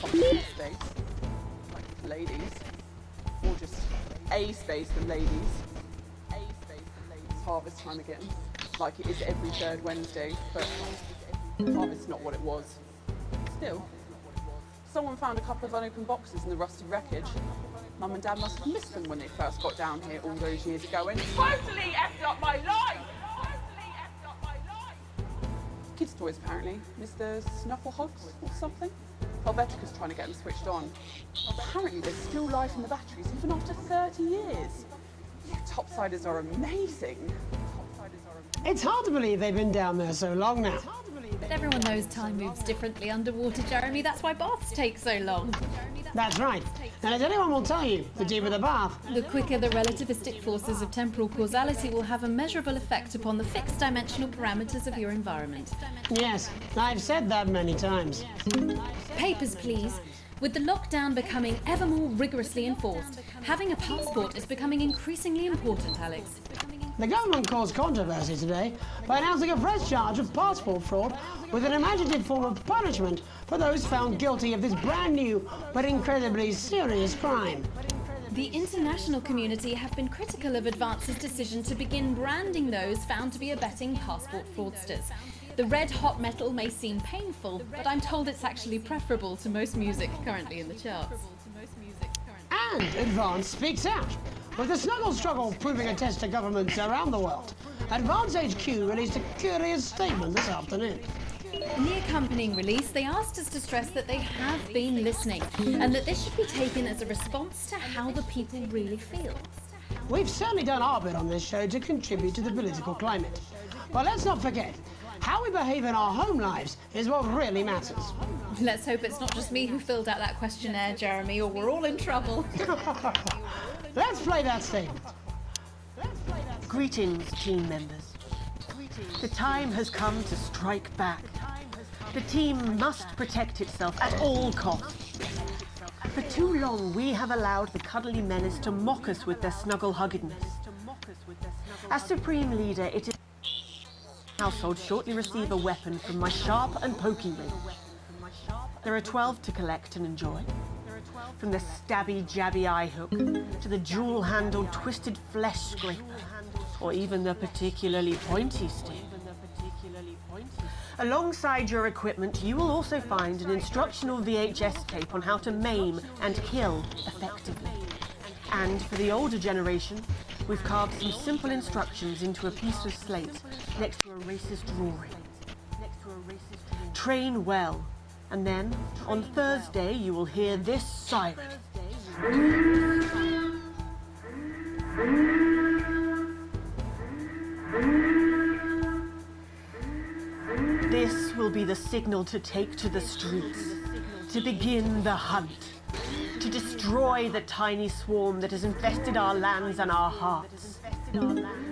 Speaker 8: Space, like ladies, or just a space for ladies. It's harvest time again, like it is every third Wednesday, but harvest's not what it was. Still. Someone found a couple of unopened boxes in the rusty wreckage. Mum and Dad must have missed them when they first got down here all those years ago and totally effed up my life! Kids' toys, apparently. Mr. Snufflehugs or something? Helvetica's trying to get them switched on. Apparently there's still life in the batteries even after 30 years. Topsiders are amazing.
Speaker 11: It's hard to believe they've been down there so long now.
Speaker 21: But everyone knows time moves differently underwater, Jeremy. That's why baths take so long.
Speaker 11: That's right. And as anyone will tell you, the deeper the bath,
Speaker 21: the quicker the relativistic forces of temporal causality will have a measurable effect upon the fixed dimensional parameters of your environment.
Speaker 11: Yes, I've said that many times.
Speaker 21: Papers, please. With the lockdown becoming ever more rigorously enforced, having a passport is becoming increasingly important, Alex.
Speaker 11: The government caused controversy today by announcing a fresh charge of passport fraud with an imaginative form of punishment for those found guilty of this brand new but incredibly serious crime.
Speaker 21: The international community have been critical of Advance's decision to begin branding those found to be abetting passport fraudsters. The red hot metal may seem painful, but I'm told it's actually preferable to most music currently in the charts.
Speaker 11: And Advance speaks out, with the snuggle struggle proving a test to governments around the world. Advance HQ released a curious statement this afternoon.
Speaker 21: In the accompanying release, they asked us to stress that they have been listening, and that this should be taken as a response to how the people really feel.
Speaker 11: We've certainly done our bit on this show to contribute to the political climate. But let's not forget, how we behave in our home lives is what really matters.
Speaker 21: Let's hope it's not just me who filled out that questionnaire, Jeremy, or we're all in trouble.
Speaker 11: Let's play that statement.
Speaker 10: Greetings, team members. The time has come to strike back. The team must protect itself at all costs. For too long, we have allowed the cuddly menace to mock us with their snuggle-huggedness. As Supreme Leader, it is household shortly receive a weapon from my sharp and poking ring. There are 12 to collect and enjoy. From the stabby, jabby eye hook to the jewel-handled twisted flesh scraper, or even the particularly pointy stick. Alongside your equipment, you will also find an instructional VHS tape on how to maim and kill effectively. And for the older generation, we've carved some simple instructions into a piece of slate next to a racist drawing. Train well, and then on Thursday you will hear this siren. This will be the signal to take to the streets, to begin the hunt, to destroy the tiny swarm that has infested our lands and our hearts.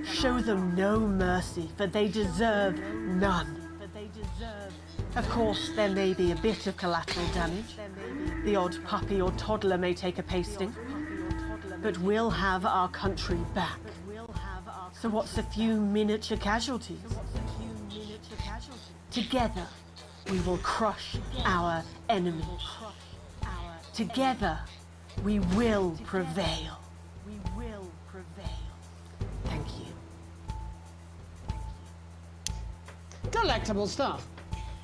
Speaker 10: Show them no mercy, for they deserve none. Of course, there may be a bit of collateral damage. The odd puppy or toddler may take a pasting, but we'll have our country back. So what's a few miniature casualties? Together, we will crush our enemies. Together, we will prevail. Thank you.
Speaker 11: Delectable stuff.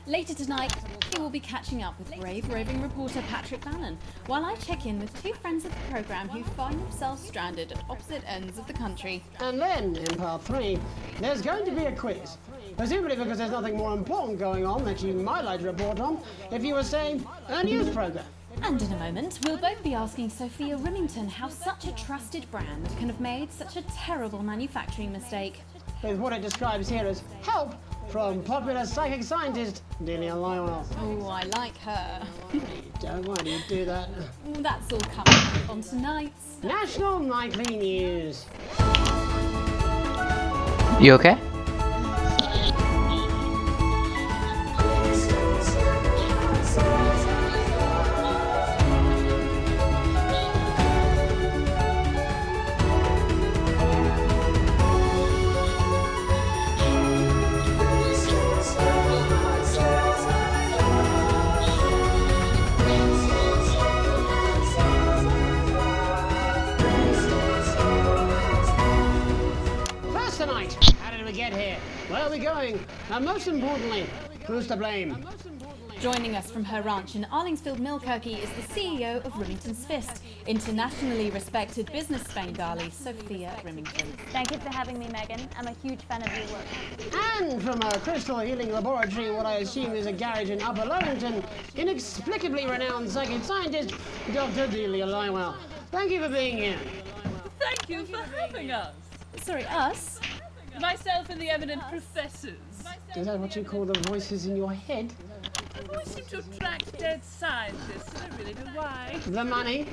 Speaker 21: Later tonight, we will be catching up with brave roving reporter Patrick Bannon, while I check in with two friends of the programme who find themselves stranded at opposite ends of the country.
Speaker 11: And then, in part 3, there's going to be a quiz. Presumably because there's nothing more important going on that you might like to report on if you were, say, a news programme.
Speaker 21: And in a moment, we'll both be asking Sophia Remington how such a trusted brand can have made such a terrible manufacturing mistake.
Speaker 11: With what it describes here as help from popular psychic scientist Delia Lionel.
Speaker 21: Oh, I like her.
Speaker 11: Don't why do you do that?
Speaker 21: That's all coming on tonight's
Speaker 11: National Nightly News.
Speaker 2: You okay?
Speaker 11: First tonight, how did we get here? Where are we going? And most importantly, who's to blame?
Speaker 21: Joining us from her ranch in Arlingsfield, Milkirky is the CEO of Remington's Fist, internationally respected business Bengali, Sophia Remington.
Speaker 1: Thank you for having me, Megan. I'm a huge fan of your work.
Speaker 11: And from a crystal healing laboratory, what I assume is a garage in Upper Lowington, inexplicably renowned psychic scientist, Dr. Delia Lywell. Thank you for being here.
Speaker 9: Thank you for having us.
Speaker 21: Sorry, us?
Speaker 9: Myself and the eminent professors.
Speaker 11: Is that what you call the voices in your head?
Speaker 9: I always seem to attract dead scientists, and I really know why.
Speaker 11: The money?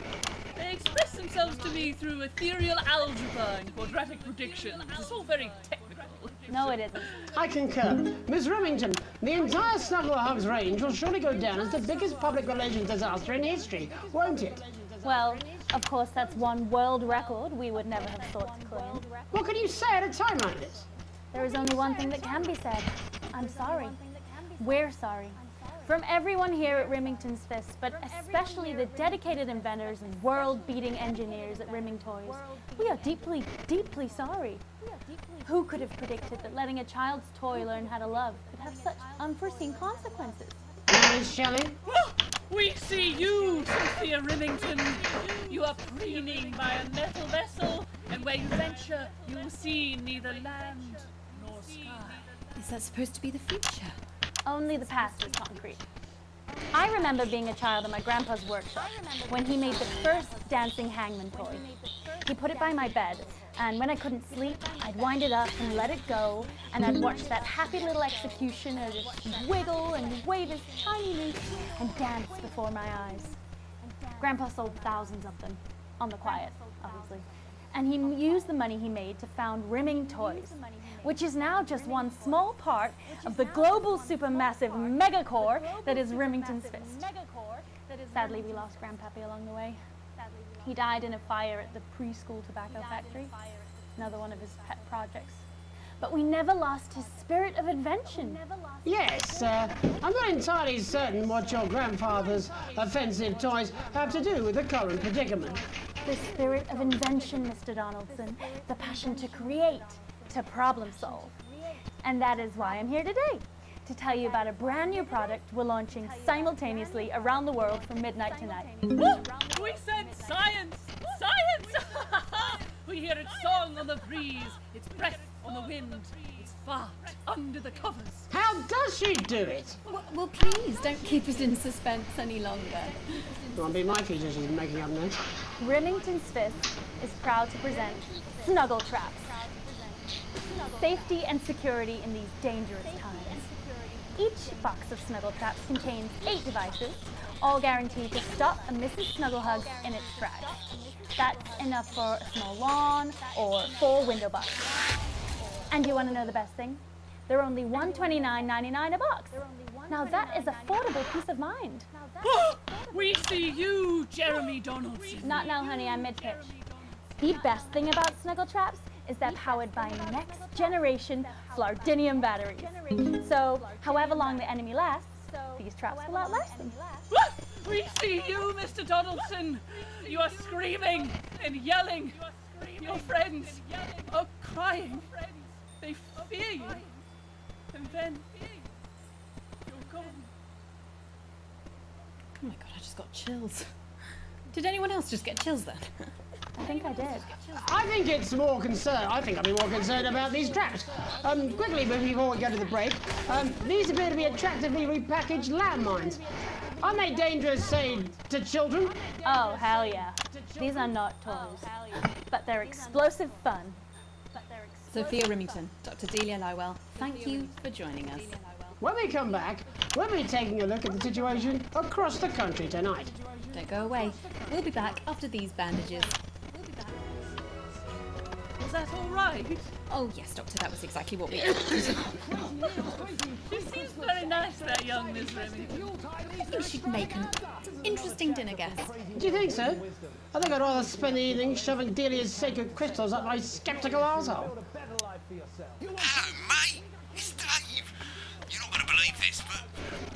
Speaker 9: They express themselves to me through ethereal algebra and quadratic predictions. It's all very technical.
Speaker 1: No, it isn't.
Speaker 11: I concur. Miss Remington, the entire Snuggle Hugs range will surely go down as the biggest public relations disaster in history, won't it?
Speaker 1: Well, of course, that's one world record we would never have thought to claim.
Speaker 11: What can you say at a time like this?
Speaker 1: There is only one thing that can be said. I'm sorry. We're sorry. From everyone here at Remington's Fist, but especially the dedicated inventors and world-beating engineers at Rimming Toys, we are deeply, deeply sorry. Who could have predicted that letting a child's toy learn how to love could have such unforeseen consequences?
Speaker 11: Miss Shelley?
Speaker 9: We see you, Sophia Remington. You are preening by a metal vessel, and where you venture, you will see neither land nor sky.
Speaker 21: Is that supposed to be the future?
Speaker 1: Only the past is concrete. I remember being a child in my grandpa's workshop when he made the first dancing hangman toy. He put it by my bed, and when I couldn't sleep, I'd wind it up and let it go, and I'd watch that happy little executioner just wiggle and wave his tiny noose and dance before my eyes. Grandpa sold thousands of them, on the quiet, obviously. And he used the money he made to found Rimming Toys, which is now just one small part of the global supermassive megacore that is Remington's Fist. Sadly, we lost Grandpappy along the way. He died in a fire at the preschool tobacco factory, another one of his pet projects. But we never lost his spirit of invention.
Speaker 11: Yes, I'm not entirely certain what your grandfather's offensive toys have to do with the current predicament.
Speaker 1: The spirit of invention, Mr. Donaldson, the passion to create, to problem solve. And that is why I'm here today, to tell you about a brand new product we're launching simultaneously around the world from midnight tonight.
Speaker 9: We said science! Science! We hear its song on the breeze, its breath on the wind, its fart under the covers.
Speaker 11: How does she do it?
Speaker 21: Well, please, don't keep us in suspense any longer.
Speaker 11: Won't be my feature she's making up now.
Speaker 1: Remington's Fist is proud to present Snuggle Traps. Safety and security in these dangerous times. Each box of Snuggle Traps contains 8 devices, all guaranteed to stop a Mrs. Snugglehug in its tracks. That's enough for a small lawn or 4 window boxes. And you want to know the best thing? They're only $129.99 a box. Now that is affordable peace of mind.
Speaker 9: We see you, Jeremy Donaldson.
Speaker 1: Not now, honey, I'm mid-pitch. The best thing about Snuggle Traps is they're powered by next generation Flardinium batteries. So, however long the enemy lasts, these traps will outlast them.
Speaker 9: We see you, Mr. Donaldson. You are screaming and yelling. Your friends are crying. They fear you. And then you're gone.
Speaker 21: Oh my god, I just got chills. Did anyone else just get chills then?
Speaker 1: I think I did.
Speaker 11: I think it's more concerned. I think I'll be more concerned about these traps. Quickly, before we go to the break, these appear to be attractively repackaged landmines. Are they dangerous, say, to children?
Speaker 1: Oh, hell yeah. These are not toys, but they're explosive fun.
Speaker 21: Sophia Remington, Dr. Delia Lywell, thank you for joining us.
Speaker 11: When we come back, we'll be taking a look at the situation across the country tonight.
Speaker 21: Don't go away. We'll be back after these bandages.
Speaker 9: Is that all right?
Speaker 21: Oh yes, Doctor, that was exactly what we
Speaker 9: She seems very nice, that young Miss Remington.
Speaker 21: I think she'd make an interesting dinner guest.
Speaker 11: Do you think so? I think I'd rather spend the evening shoving Delia's sacred crystals up my skeptical arsehole.
Speaker 5: Hello, mate. It's Dave. You're not going to believe this, but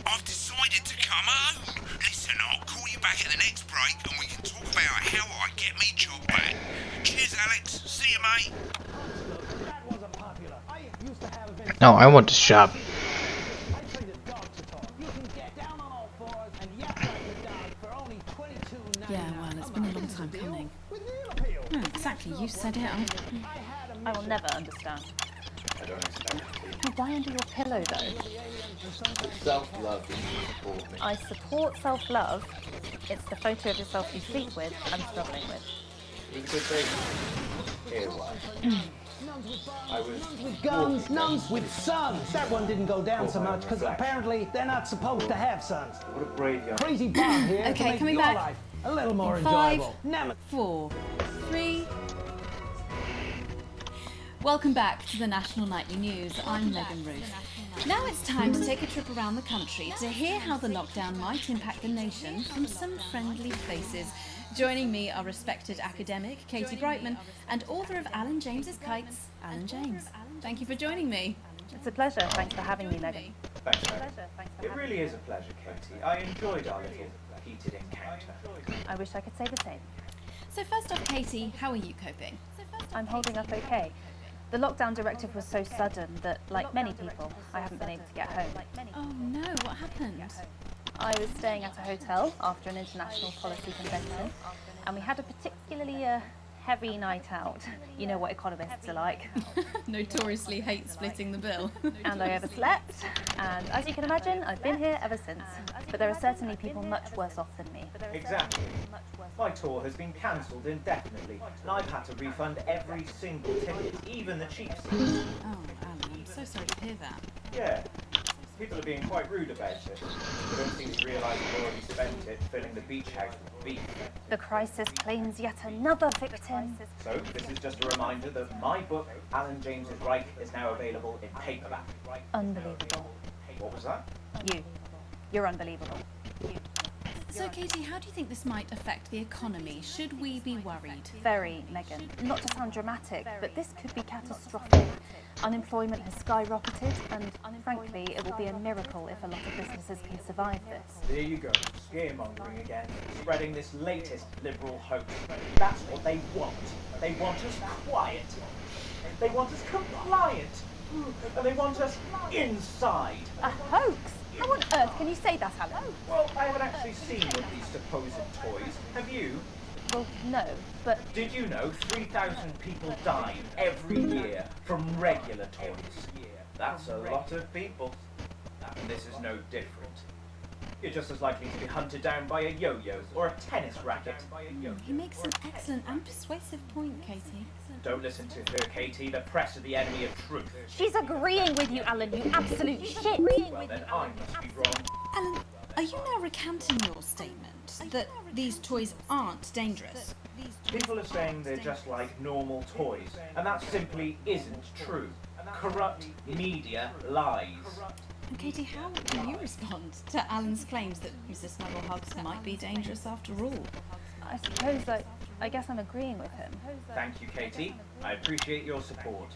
Speaker 5: I've decided to come home. Listen, I'll call you back at the next break and we can talk about how I get me job back. Cheers, Alex. See you, mate.
Speaker 2: No, I want to shop.
Speaker 21: Yeah, well, it's been a long time coming. No, exactly, you said it.
Speaker 6: I will never understand. Oh, why under your pillow, though?
Speaker 23: Self-love is important.
Speaker 6: I support self-love. It's the photo of yourself you sleep with I'm struggling with.
Speaker 23: It was a good thing. Here, why? I was
Speaker 24: with guns, nuns with sons. That one didn't go down so much because apparently they're not supposed to have sons.
Speaker 23: What a brave young
Speaker 24: Crazy Bob here to
Speaker 21: Okay,
Speaker 24: make
Speaker 21: coming
Speaker 24: your
Speaker 21: back.
Speaker 24: life a little more
Speaker 21: In 5,
Speaker 24: enjoyable.
Speaker 21: 4, 3. Welcome back to the National Nightly News. I'm Megan Ruth. Now it's time to take a trip around the country to hear how the lockdown might impact the nation from some friendly faces. Joining me are respected academic Katie Brightman and author of Alan James's Kites, Alan James. Thank you for joining me.
Speaker 6: It's a pleasure. Thanks for having me, Megan.
Speaker 23: Thanks, Megan. It really is a pleasure, Katie. I enjoyed our little heated encounter.
Speaker 6: I wish I could say the same.
Speaker 21: So first off, Katie, how are you coping?
Speaker 6: I'm holding up okay. The lockdown directive was so sudden that, like many people, I haven't been able to get home.
Speaker 21: Oh no, what happened?
Speaker 6: I was staying at a hotel after an international policy convention, and we had a particularly heavy night out. You know what economists are like.
Speaker 21: Notoriously hate splitting the bill.
Speaker 6: And I overslept, and as you can imagine, I've been here ever since. But there are certainly people much worse off than me.
Speaker 23: Exactly. My tour has been cancelled indefinitely, and I've had to refund every single ticket, even the cheap seats.
Speaker 21: Oh, Alan, I'm so sorry to hear that.
Speaker 23: Yeah. People are being quite rude about it. They don't seem to realise they've already spent it filling the beach house with beef.
Speaker 6: The crisis claims yet another victim.
Speaker 23: So, this is just a reminder that my book, Alan James's Reich, is now available in paperback.
Speaker 6: Unbelievable.
Speaker 23: What was that?
Speaker 6: You're unbelievable.
Speaker 21: So, Katie, how do you think this might affect the economy? Should we be worried?
Speaker 6: Very, Megan. Not to sound dramatic, but this could be catastrophic. Unemployment has skyrocketed, and frankly, it will be a miracle if a lot of businesses can survive this.
Speaker 23: There you go, scaremongering again, spreading this latest liberal hoax. That's what they want. They want us quiet. They want us compliant. And they want us inside.
Speaker 6: A hoax? How on earth can you say that, Alan?
Speaker 23: Well, I haven't actually seen one of these supposed toys. Have you?
Speaker 6: Well, no, but...
Speaker 23: Did you know 3,000 people die every year from regular toys? That's a lot of people. And this is no different. You're just as likely to be hunted down by a yo-yo or a tennis racket.
Speaker 21: He makes an excellent and persuasive point, Katie.
Speaker 23: Don't listen to her, Katie. The press are the enemy of truth.
Speaker 6: She's agreeing with you, Alan, you absolute shit!
Speaker 23: Well, then I must be wrong.
Speaker 21: Alan, are you now recanting your statement that these toys aren't dangerous?
Speaker 23: People are saying they're just like normal toys, and that simply isn't true. Corrupt media lies.
Speaker 21: And Katie, how do you respond to Alan's claims that Mrs. Snugglehugs might be dangerous after all?
Speaker 6: I suppose I guess I'm agreeing with him.
Speaker 23: Thank you, Katie. I appreciate your support.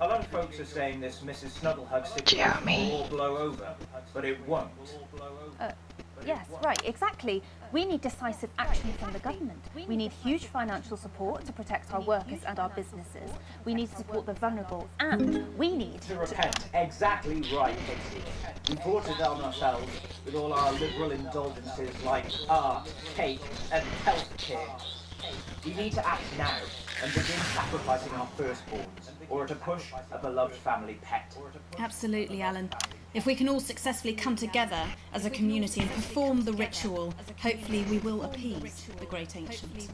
Speaker 23: A lot of folks are saying this Mrs. Snugglehug situation will all blow over, but it won't.
Speaker 6: Yes, right, exactly. We need decisive action from the government. We need huge financial support to protect our workers and our businesses. We need to support the vulnerable, and we need
Speaker 23: to repent. Exactly right, Katie. We brought it on ourselves with all our liberal indulgences like art, cake, and healthcare. We need to act now and begin sacrificing our firstborns, or to push a beloved family pet.
Speaker 21: Absolutely, Alan. If we can all successfully come together as a community and perform the ritual, hopefully we will appease the great ancient.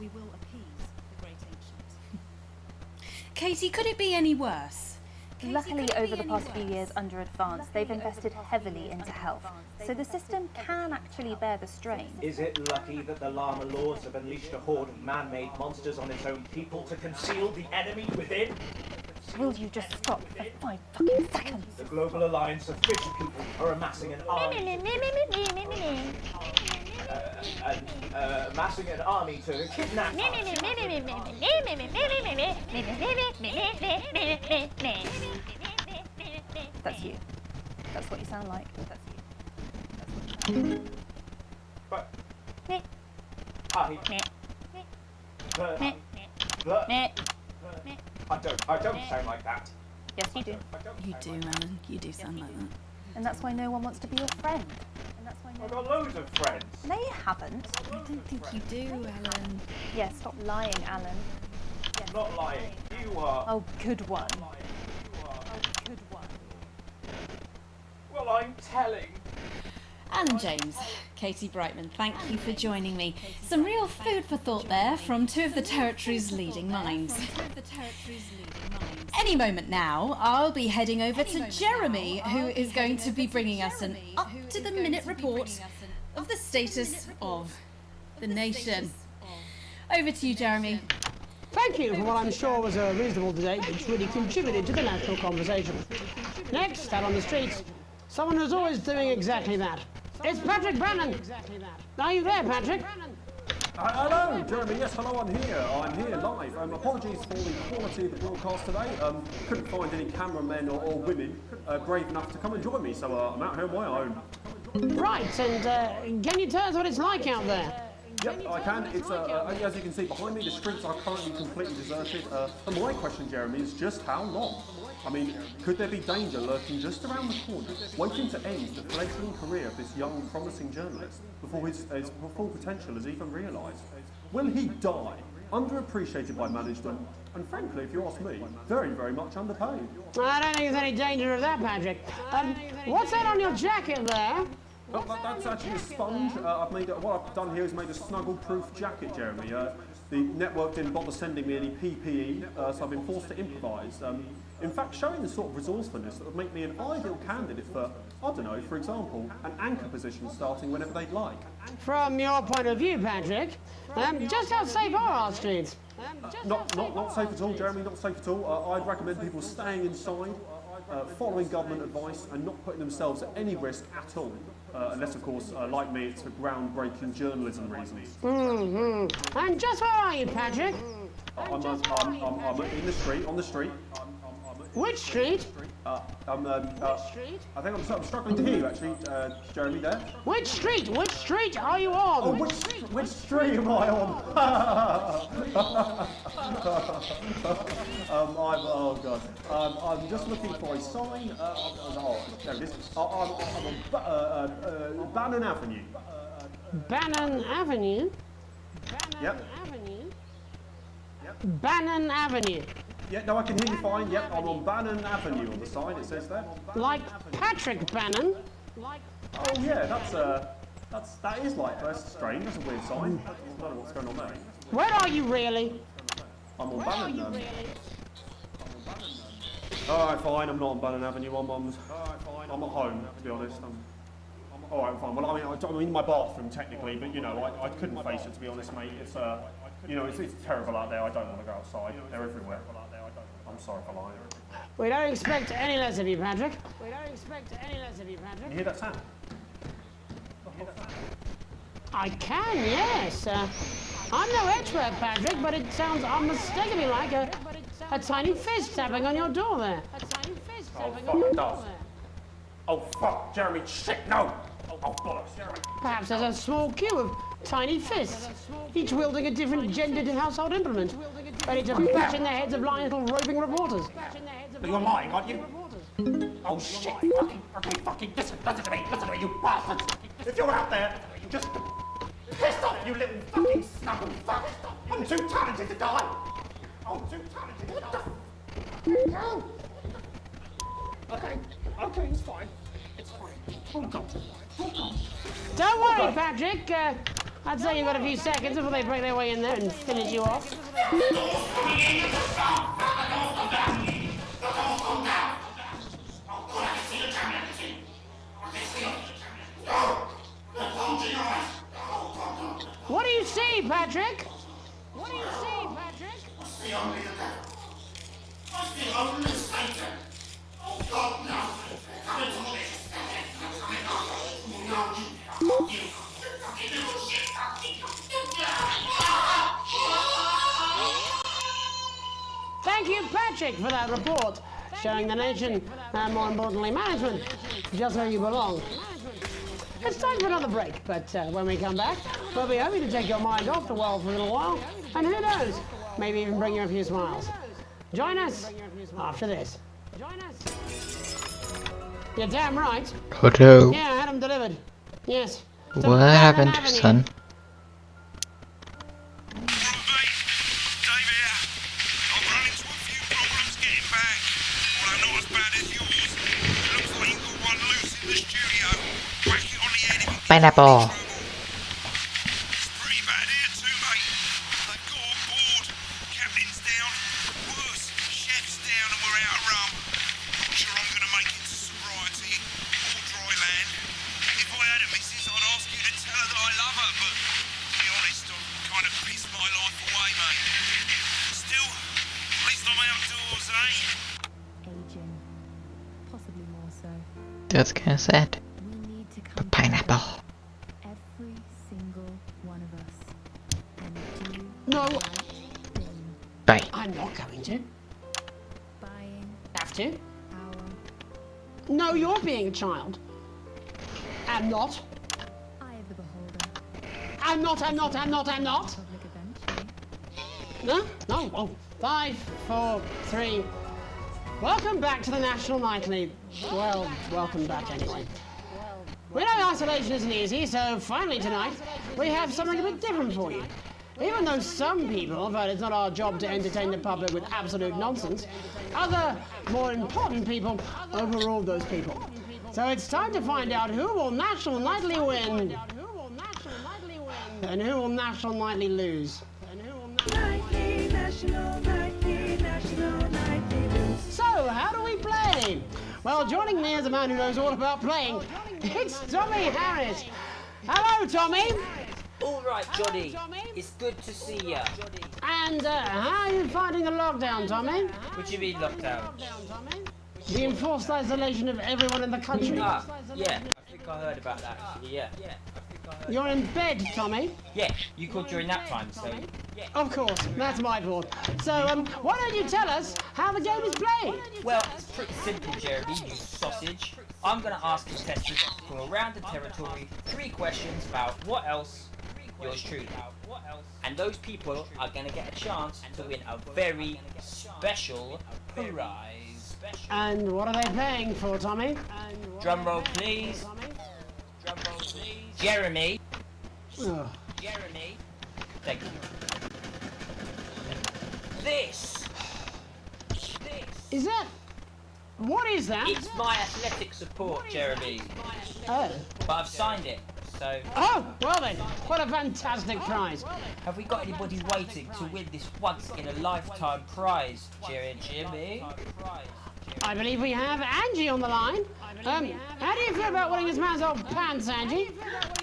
Speaker 21: Katie, could it be any worse?
Speaker 6: Luckily, over the past few years under Advance, they've invested heavily into health, so the system can actually bear the strain.
Speaker 23: Is it lucky that the Llama Lords have unleashed a horde of man-made monsters on its own people to conceal the enemy within?
Speaker 6: Will you just stop for 5 fucking seconds?
Speaker 23: The Global Alliance of Fishy People are amassing an army. Amassing an army to kidnap
Speaker 6: That's you. That's what you sound like. That's you.
Speaker 23: But I don't sound like that.
Speaker 6: Yes, you do.
Speaker 21: You do, Alan. You do sound like that.
Speaker 6: And that's why no one wants to be your friend.
Speaker 23: I've got loads of friends.
Speaker 6: No, you haven't.
Speaker 21: I don't think you do, Alan.
Speaker 6: Yeah, stop lying, Alan.
Speaker 23: I'm not lying. You are.
Speaker 6: Oh, good one.
Speaker 23: Well, I'm telling.
Speaker 21: Alan James, Katie Brightman, thank you for joining me. Some real food for thought there from two of the territory's leading minds. Any moment now, I'll be heading over to Jeremy, who is going to be bringing us an up-to-the-minute report of the status of the nation. Over to you, Jeremy.
Speaker 11: Thank you for what I'm sure was a reasonable debate which really contributed to the national conversation. Next, out on the streets, someone who's always doing exactly that. It's Patrick Brannan. Are you there, Patrick?
Speaker 7: Hello, Jeremy. Yes, hello, I'm here live. Apologies for the quality of the broadcast today. Couldn't find any cameramen or women brave enough to come and join me, so I'm out here on my own.
Speaker 11: Right, and can you tell us what it's like out there?
Speaker 7: Yep, I can. It's as you can see behind me, the streets are currently completely deserted. And my question, Jeremy, is just how long? I mean, could there be danger lurking just around the corner, waiting to end the fledgling career of this young, promising journalist before his full potential is even realised? Will he die, underappreciated by management, and frankly, if you ask me, very, very much underpaid?
Speaker 11: I don't think there's any danger of that, Patrick. What's that on your jacket there?
Speaker 7: Oh, that's actually a sponge. What I've done here is made a snuggle-proof jacket, Jeremy. The network didn't bother sending me any PPE, so I've been forced to improvise. In fact, showing the sort of resourcefulness that would make me an ideal candidate for, I don't know, for example, an anchor position starting whenever they'd like.
Speaker 11: From your point of view, Patrick, just how safe are our streets?
Speaker 7: Not safe at all, Jeremy, not safe at all. I'd recommend people staying inside, following government advice, and not putting themselves at any risk at all. Unless, of course, like me, it's for groundbreaking journalism reasons.
Speaker 11: Mm-hmm. And just where are you, Patrick?
Speaker 7: I'm in the street, on the street.
Speaker 11: Which street?
Speaker 7: I think I'm struggling to hear you, actually, Jeremy, there.
Speaker 11: Which street? Which street are you on?
Speaker 7: Oh, which street am I on? oh god. I'm just looking for a sign. There it is. I'm on Bannon Avenue.
Speaker 11: Bannon Avenue?
Speaker 7: Yep.
Speaker 11: Bannon Avenue.
Speaker 7: Yeah, no, I can hear you fine. Yep, I'm on Bannon Avenue on the sign. It says there.
Speaker 11: Like Patrick Bannon?
Speaker 7: Oh yeah, that is like that's strange. That's a weird sign. I don't know what's going on there.
Speaker 11: Where are you really?
Speaker 7: I'm on Bannon. Alright, fine. I'm not on Bannon Avenue. I'm at home, to be honest. Alright, fine. Well, I'm in my bathroom technically, but you know, I couldn't face it, to be honest, mate. It's you know, it's terrible out there. I don't want to go outside. They're everywhere. I'm sorry for lying.
Speaker 11: We don't expect any less of you, Patrick.
Speaker 7: You hear that sound?
Speaker 11: I can, yes. I'm no expert, Patrick, but it sounds unmistakably like a tiny fist tapping on your door there.
Speaker 7: Oh, fuck, it does. Oh, fuck, Jeremy, shit, no! Oh, bollocks, Jeremy.
Speaker 11: Perhaps there's a small queue of tiny fists, each wielding a different gendered household implement, ready to bash in the heads of lying little roving reporters.
Speaker 7: You're lying, aren't you? Oh, shit, fucking, listen to me, you bastards! If you're out there, just piss off, you little fucking snuggle fuck! I'm too talented to die! I'm too talented to die! No! Okay, it's fine. Oh, God.
Speaker 11: Don't worry, Patrick. I'd say you've got a few seconds before they break their way in there and finish you off. What do you see, Patrick?
Speaker 5: I see only the devil. I see only Satan. Oh, God, no. Come into this.
Speaker 11: Thank you, Patrick, for that report, showing the nation, and more importantly, management, just where you belong. It's time for another break, but when we come back, we'll be happy to take your mind off the world for a little while, and who knows, maybe even bring you a few smiles. Join us after this. You're damn right.
Speaker 2: Hello.
Speaker 11: Yeah, I had them delivered. Yes.
Speaker 2: What happened to your son? Pineapple. That's kind of sad. But pineapple.
Speaker 12: Every single one of us. And do
Speaker 11: No.
Speaker 2: Bye.
Speaker 11: I'm not going to.
Speaker 12: Buying.
Speaker 11: Have to.
Speaker 12: Our.
Speaker 11: No, you're being a child. I'm not.
Speaker 12: Eye of the beholder.
Speaker 11: I'm not.
Speaker 12: Public eventually.
Speaker 11: No? No. Oh. 5, 4, 3. Welcome back to the National Nightly. Well, welcome back anyway. We know isolation isn't easy, so finally tonight, we have something a bit different for you. Even though some people felt it's not our job to entertain the public with absolute nonsense, other, more important people overruled those people. So it's time to find out who will National Nightly win, and who will National Nightly lose. So, how do we play? Well, joining me is a man who knows all about playing. It's Tommy Harris. Hello, Tommy.
Speaker 13: All right, Johnny. It's good to see you.
Speaker 11: And how are you finding the lockdown, Tommy?
Speaker 13: What do you mean lockdown?
Speaker 11: The enforced isolation of everyone in the country.
Speaker 13: Ah, yeah. I think I heard about that, actually, yeah.
Speaker 11: You're in bed, Tommy?
Speaker 13: Yeah, you called during that time, so... Yeah.
Speaker 11: Of course, that's my fault. So, why don't you tell us how the game is played?
Speaker 13: Well, it's pretty simple, Jeremy, you sausage. I'm going to ask contestants from around the territory 3 questions about what else yours truly. And those people are going to get a chance to win a very special prize.
Speaker 11: And what are they paying for, Tommy?
Speaker 13: Drum roll, please. Jeremy.
Speaker 11: Oh.
Speaker 13: Jeremy. Thank you. This.
Speaker 11: Is that... What is that?
Speaker 13: It's my athletic support, Jeremy.
Speaker 11: Oh.
Speaker 13: But I've signed it, so...
Speaker 11: Oh, well then, what a fantastic prize.
Speaker 13: Have we got anybody waiting to win this once-in-a-lifetime prize, Jimmy?
Speaker 11: I believe we have Angie on the line. How do you feel about winning this man's old pants, Angie?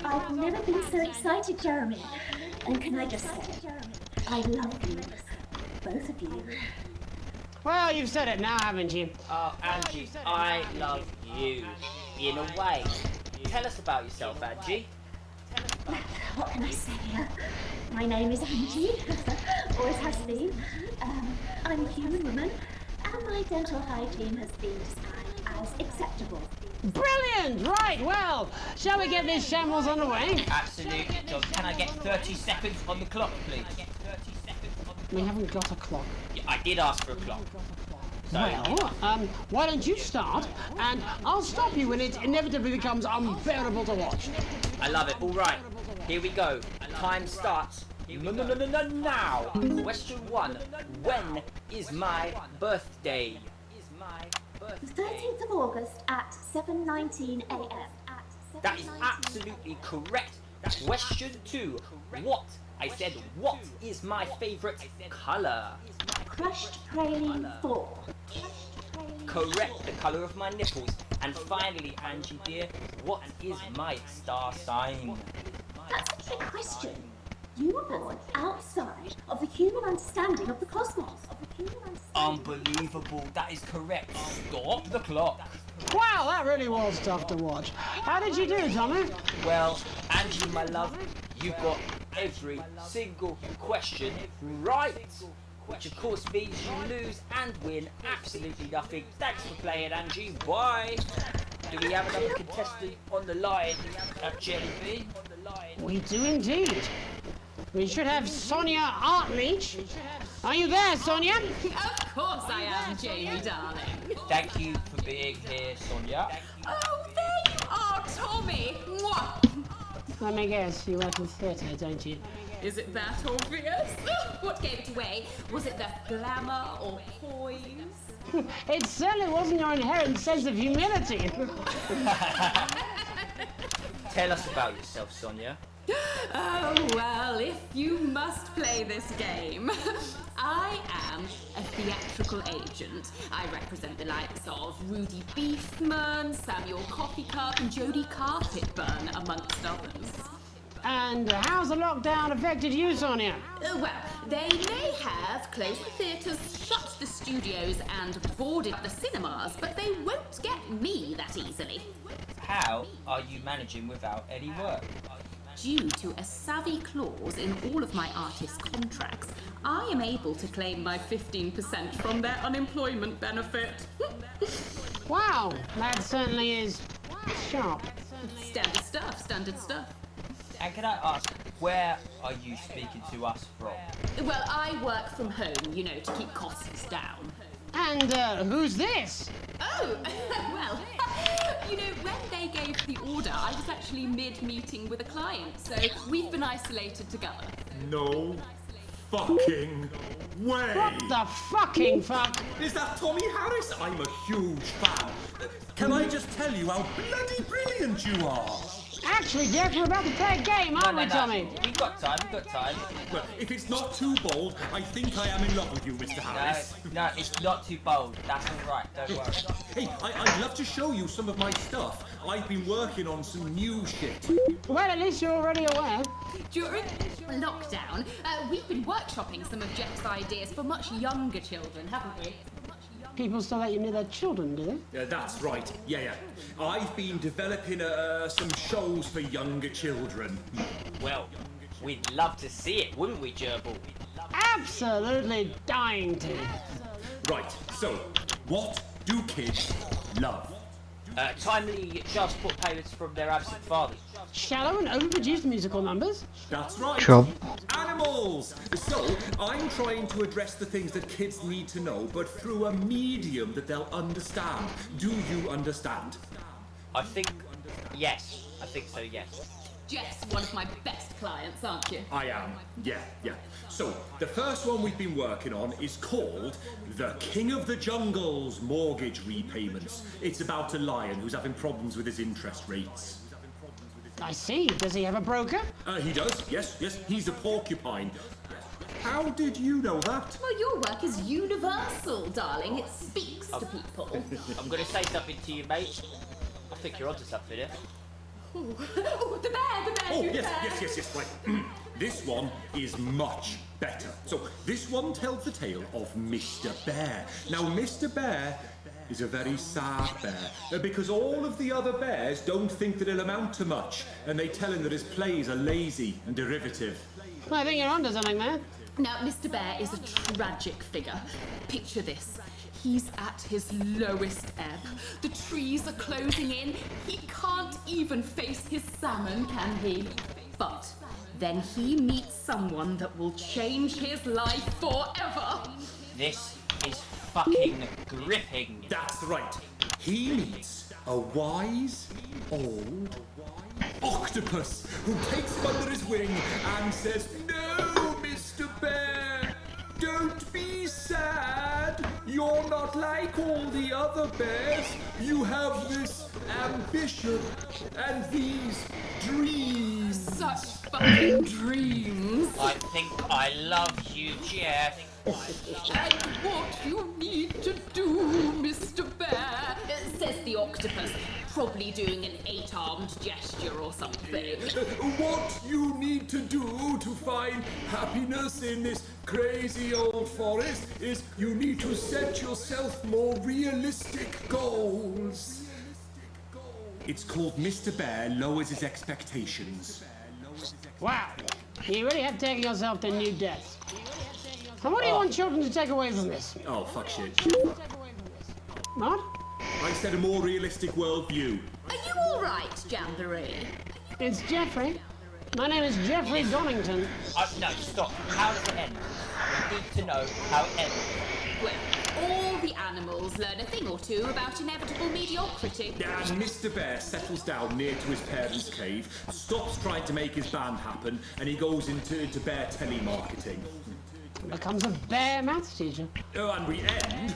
Speaker 14: I've never been so excited, Jeremy. And can I just say, I love you, both of you.
Speaker 11: Well, you've said it now, haven't you?
Speaker 13: Oh, Angie, I love you. In a way. Tell us about yourself, Angie.
Speaker 14: What can I say? My name is Angie, always has been. I'm a human woman, and my dental hygiene has been described as acceptable.
Speaker 11: Brilliant! Right, well, shall we get this shambles underway?
Speaker 13: Absolutely, John. Can I get 30 seconds on the clock, please?
Speaker 11: We haven't got a clock.
Speaker 13: Yeah, I did ask for a clock. So,
Speaker 11: Well, why don't you start, and I'll stop you when it inevitably becomes unbearable to watch.
Speaker 13: I love it. All right, here we go. Time starts now. Question 1. When is my birthday?
Speaker 14: The 13th of August at 7:19 a.m.
Speaker 13: That is absolutely correct. Question 2. What? I said, what is my favourite colour?
Speaker 14: Crushed praline 4.
Speaker 13: Correct, the colour of my nipples. And finally, Angie dear, what is my star sign?
Speaker 14: That's a trick question. You were born outside of the human understanding of the cosmos.
Speaker 13: Unbelievable, that is correct. Stop the clock.
Speaker 11: Wow, that really was tough to watch. How did you do, Tommy?
Speaker 13: Well, Angie, my love, you got every single question right. Which of course means you lose and win absolutely nothing. Thanks for playing, Angie. Bye. Do we have another contestant on the line at Jellybean?
Speaker 11: We do indeed. We should have Sonia Artleach. Are you there, Sonia?
Speaker 21: Of course I am, Jamie, darling.
Speaker 13: Thank you for being here, Sonia.
Speaker 21: Oh, there you are, Tommy. Mwah.
Speaker 11: Let me guess, you work in theatre, don't you?
Speaker 21: Is it that obvious? What gave it away? Was it the glamour or poise?
Speaker 11: It certainly wasn't your inherent sense of humility.
Speaker 13: Tell us about yourself, Sonia.
Speaker 21: Oh, well, if you must play this game. I am a theatrical agent. I represent the likes of Rudy Beefman, Samuel Coffee Cup, and Jodie Carpetburn, amongst others.
Speaker 11: And how's the lockdown affected you, Sonia?
Speaker 21: Well, they may have closed the theatres, shut the studios, and boarded the cinemas, but they won't get me that easily.
Speaker 13: How are you managing without any work?
Speaker 21: Due to a savvy clause in all of my artist contracts, I am able to claim my 15% from their unemployment benefit.
Speaker 11: Wow, that certainly is sharp.
Speaker 21: Standard stuff, standard stuff.
Speaker 13: And can I ask, where are you speaking to us from?
Speaker 21: Well, I work from home, you know, to keep costs down.
Speaker 11: And who's this?
Speaker 21: Oh, well, you know, when they gave the order, I was actually mid-meeting with a client, so we've been isolated together.
Speaker 15: No fucking way!
Speaker 11: What the fucking fuck?
Speaker 15: Is that Tommy Harris? I'm a huge fan. Can I just tell you how bloody brilliant you are?
Speaker 11: Actually, Jeff, we're about to play a game, aren't we, Tommy?
Speaker 13: We've got time,
Speaker 15: Well, if it's not too bold, I think I am in love with you, Mr. Harris.
Speaker 13: No, it's not too bold. That's all right, don't worry.
Speaker 15: Hey, I'd love to show you some of my stuff. I've been working on some new shit.
Speaker 11: Well, at least you're already aware.
Speaker 21: During lockdown, we've been workshopping some of Jeff's ideas for much younger children, haven't we?
Speaker 11: People still let you near their children, do they?
Speaker 15: Yeah, that's right. Yeah. I've been developing some shows for younger children.
Speaker 13: Well, we'd love to see it, wouldn't we, Gerbil?
Speaker 11: Absolutely dying to.
Speaker 15: Right, so, what do kids love?
Speaker 13: Timely child support payments from their absent fathers.
Speaker 11: Shallow and overproduced musical numbers?
Speaker 15: That's right.
Speaker 2: Job.
Speaker 15: Animals! So, I'm trying to address the things that kids need to know, but through a medium that they'll understand. Do you understand?
Speaker 13: I think yes. I think so, yes.
Speaker 21: Jeff's one of my best clients, aren't you?
Speaker 15: I am. Yeah. So, the first one we've been working on is called The King of the Jungle's Mortgage Repayments. It's about a lion who's having problems with his interest rates.
Speaker 11: I see. Does he have a broker?
Speaker 15: He does. Yes. He's a porcupine. How did you know that?
Speaker 21: Well, your work is universal, darling. It speaks to people.
Speaker 13: I'm going to say something to you, mate. I think you're onto something here.
Speaker 21: Oh, the bear,
Speaker 15: Oh,
Speaker 21: you
Speaker 15: yes,
Speaker 21: bear.
Speaker 15: yes, right. This one is much better. So, this one tells the tale of Mr. Bear. Now, Mr. Bear is a very sad bear, because all of the other bears don't think that he'll amount to much, and they tell him that his plays are lazy and derivative.
Speaker 11: I think you're onto something there.
Speaker 21: Now, Mr. Bear is a tragic figure. Picture this. He's at his lowest ebb. The trees are closing in. He can't even face his salmon, can he? But then he meets someone that will change his life forever.
Speaker 13: This is fucking gripping.
Speaker 15: That's right. He meets a wise, old octopus who takes him under his wing and says, "No, Mr. Bear, don't be sad. You're not like all the other bears. You have this ambition and these dreams."
Speaker 21: Such fucking dreams.
Speaker 13: I think I love you, Jeff.
Speaker 21: And what you need to do, Mr. Bear, says the octopus, probably doing an 8-armed gesture or something.
Speaker 15: What you need to do to find happiness in this crazy old forest is you need to set yourself more realistic goals. It's called Mr. Bear Lowers His Expectations.
Speaker 11: Wow. You really have taken yourself to new depths. And what do you want children to take away from this?
Speaker 15: Oh, fuck shit.
Speaker 11: What?
Speaker 15: I said a more realistic worldview.
Speaker 21: Are you all right, Jamboree?
Speaker 11: It's Jeffrey. My name is Jeffrey Donington.
Speaker 13: No, stop. How does it end? We need to know how it ends.
Speaker 21: Well, all the animals learn a thing or two about inevitable mediocrity.
Speaker 15: And Mr. Bear settles down near to his parents' cave, stops trying to make his band happen, and he goes into bear telemarketing.
Speaker 11: Becomes a bear maths teacher.
Speaker 15: Oh, and we end...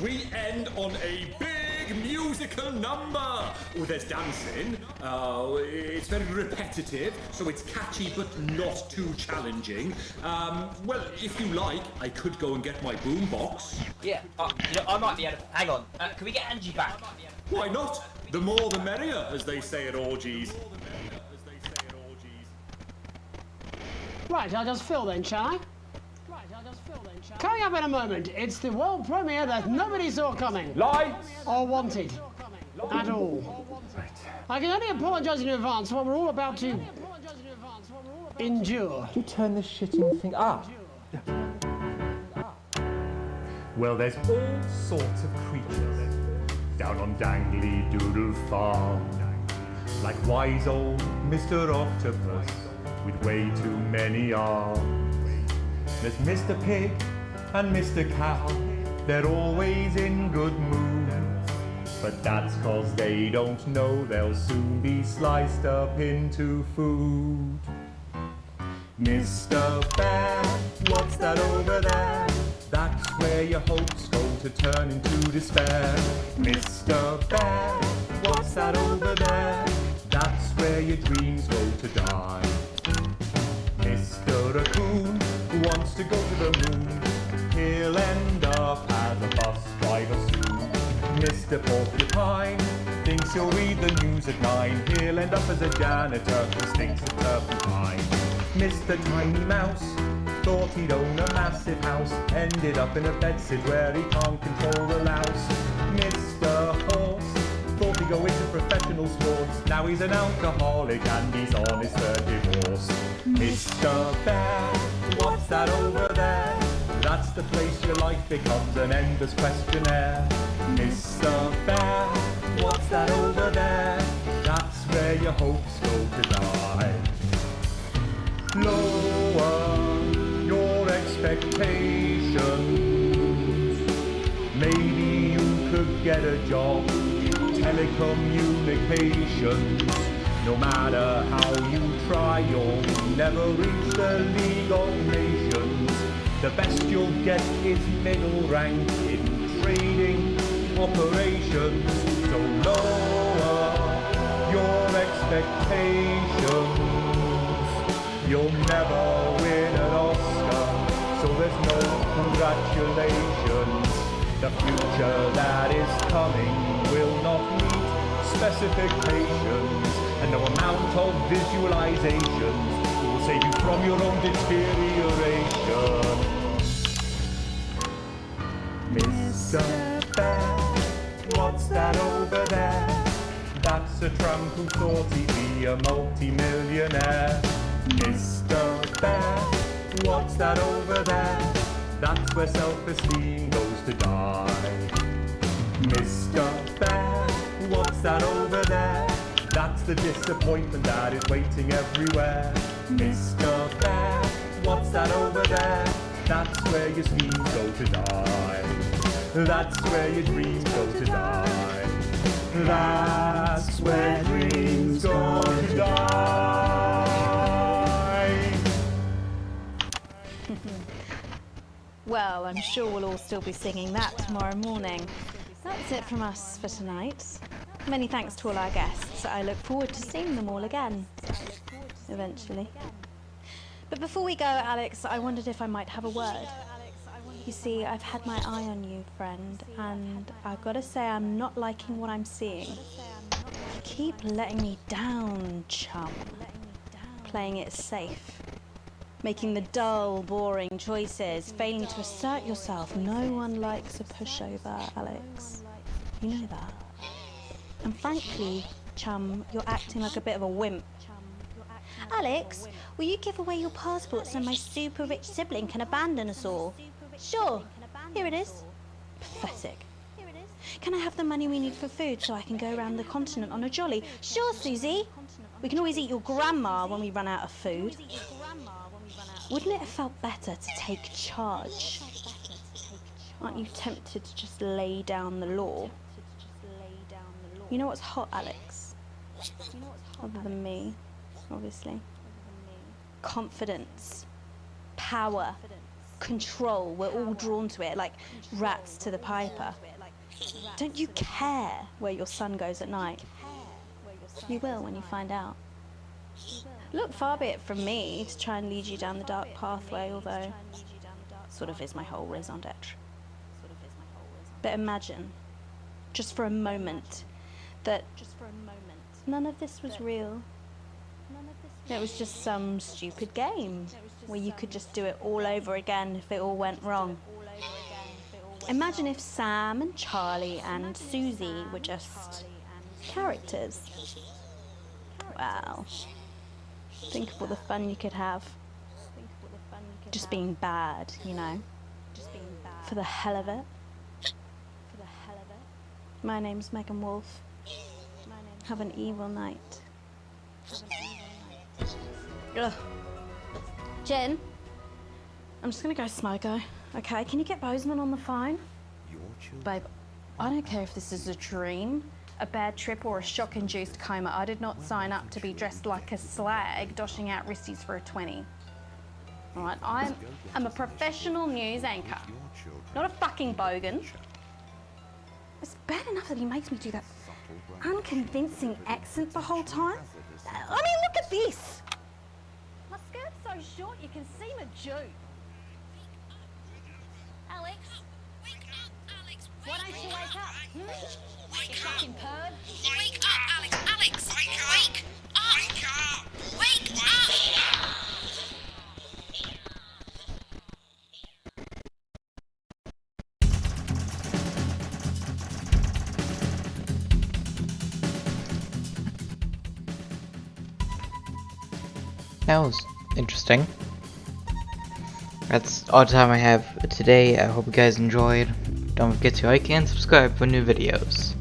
Speaker 15: We end on a big musical number. Oh, there's dancing. It's very repetitive, so it's catchy but not too challenging. Well, if you like, I could go and get my boombox.
Speaker 13: Yeah, I might be able to... Hang on. Can we get Angie back?
Speaker 15: Why not? The more the merrier, as they say at orgies.
Speaker 11: Right, I'll just fill then, shall I? Coming up in a moment, it's the world premiere that nobody saw coming.
Speaker 15: Lights!
Speaker 11: Or wanted. At all. I can only apologise in advance for what we're all about to endure.
Speaker 3: You turn this shitting thing up.
Speaker 16: Well, there's all sorts of creatures down on Dangly Doodle Farm. Like wise old Mr. Octopus with way too many arms. There's Mr. Pig and Mr. Cow, they're always in good moods. But that's 'cause they don't know they'll soon be sliced up into food. Mr. Bear, what's that over there? That's where your hopes go to turn into despair. Mr. Bear, what's that over there? That's where your dreams go to die. Mr. Raccoon wants to go to the moon. He'll end up as a bus driver soon. Mr. Porcupine thinks he'll read the news at 9. He'll end up as a janitor who stinks of turpentine. Mr. Tiny Mouse thought he'd own a massive house, ended up in a bedsit where he can't control the louse. Mr. Horse thought he'd go into professional sports, now he's an alcoholic and he's on his third divorce. Mr. Bear, what's that over there? That's the place your life becomes an endless questionnaire. Mr. Bear, what's that over there? That's where your hopes go to die. Lower your expectations. Maybe you could get a job in telecommunications. No matter how you try, you'll never reach the League of Nations. The best you'll get is middle rank in trading operations. So lower your expectations. You'll never win an Oscar, so there's no congratulations. The future that is coming will not meet specifications, and no amount of visualizations will save you from your own deterioration. Mr. Bear, what's that over there? That's a tramp who thought he'd be a multi-millionaire. Mr. Bear, what's that over there? That's where self-esteem goes to die. Mr. Bear, what's that over there? That's the disappointment that is waiting everywhere. Mr. Bear, what's that over there? That's where your schemes go to die. That's where your dreams go to die. That's where dreams go to die.
Speaker 21: Well, I'm sure we'll all still be singing that tomorrow morning. That's it from us for tonight. Many thanks to all our guests. I look forward to seeing them all again. Eventually. But before we go, Alex, I wondered if I might have a word. You see, I've had my eye on you, friend, and I've got to say I'm not liking what I'm seeing. You keep letting me down, chum. Playing it safe. Making the dull, boring choices, failing to assert yourself. No one likes a pushover, Alex. You know that. And frankly, chum, you're acting like a bit of a wimp.
Speaker 14: Alex, will you give away your passport so my super rich sibling can abandon us all? Sure. Here it is.
Speaker 21: Pathetic. Can I have the money we need for food so I can go around the continent on a jolly?
Speaker 14: Sure, Susie.
Speaker 21: We can always eat your grandma when we run out of food. Wouldn't it have felt better to take charge? Aren't you tempted to just lay down the law? You know what's hot, Alex? Other than me, obviously. Confidence. Power. Control. We're all drawn to it like rats to the piper. Don't you care where your son goes at night? You will when you find out. Look, far be it from me to try and lead you down the dark pathway, although sort of is my whole raison d'etre. But imagine, just for a moment, that none of this was real. It was just some stupid game where you could just do it all over again if it all went wrong. Imagine if Sam and Charlie and Susie were just characters. Wow. Think of all the fun you could have. Just being bad, you know. For the hell of it. My name's Megan Wolf. Have an evil night. Ugh. Jen, I'm just gonna go smoker. Okay, can you get Bozeman on the phone? Babe, I don't care if this is a dream, a bad trip, or a shock-induced coma. I did not sign up to be dressed like a slag, doshing out wristies for a 20. All right, I'm a professional news anchor, not a fucking bogan. It's bad enough that he makes me do that unconvincing accent the whole time. I mean, look at this. My skirt's so short you can see my Jew.
Speaker 14: Alex?
Speaker 20: Wake up, Alex!
Speaker 14: Why don't you wake up?
Speaker 20: Wake
Speaker 14: You
Speaker 20: up!
Speaker 14: fucking perv.
Speaker 20: Wake up, Alex! Alex! Wake up! Wake up! Wake up!
Speaker 2: That was interesting. That's all the time I have today. I hope you guys enjoyed. Don't forget to like and subscribe for new videos.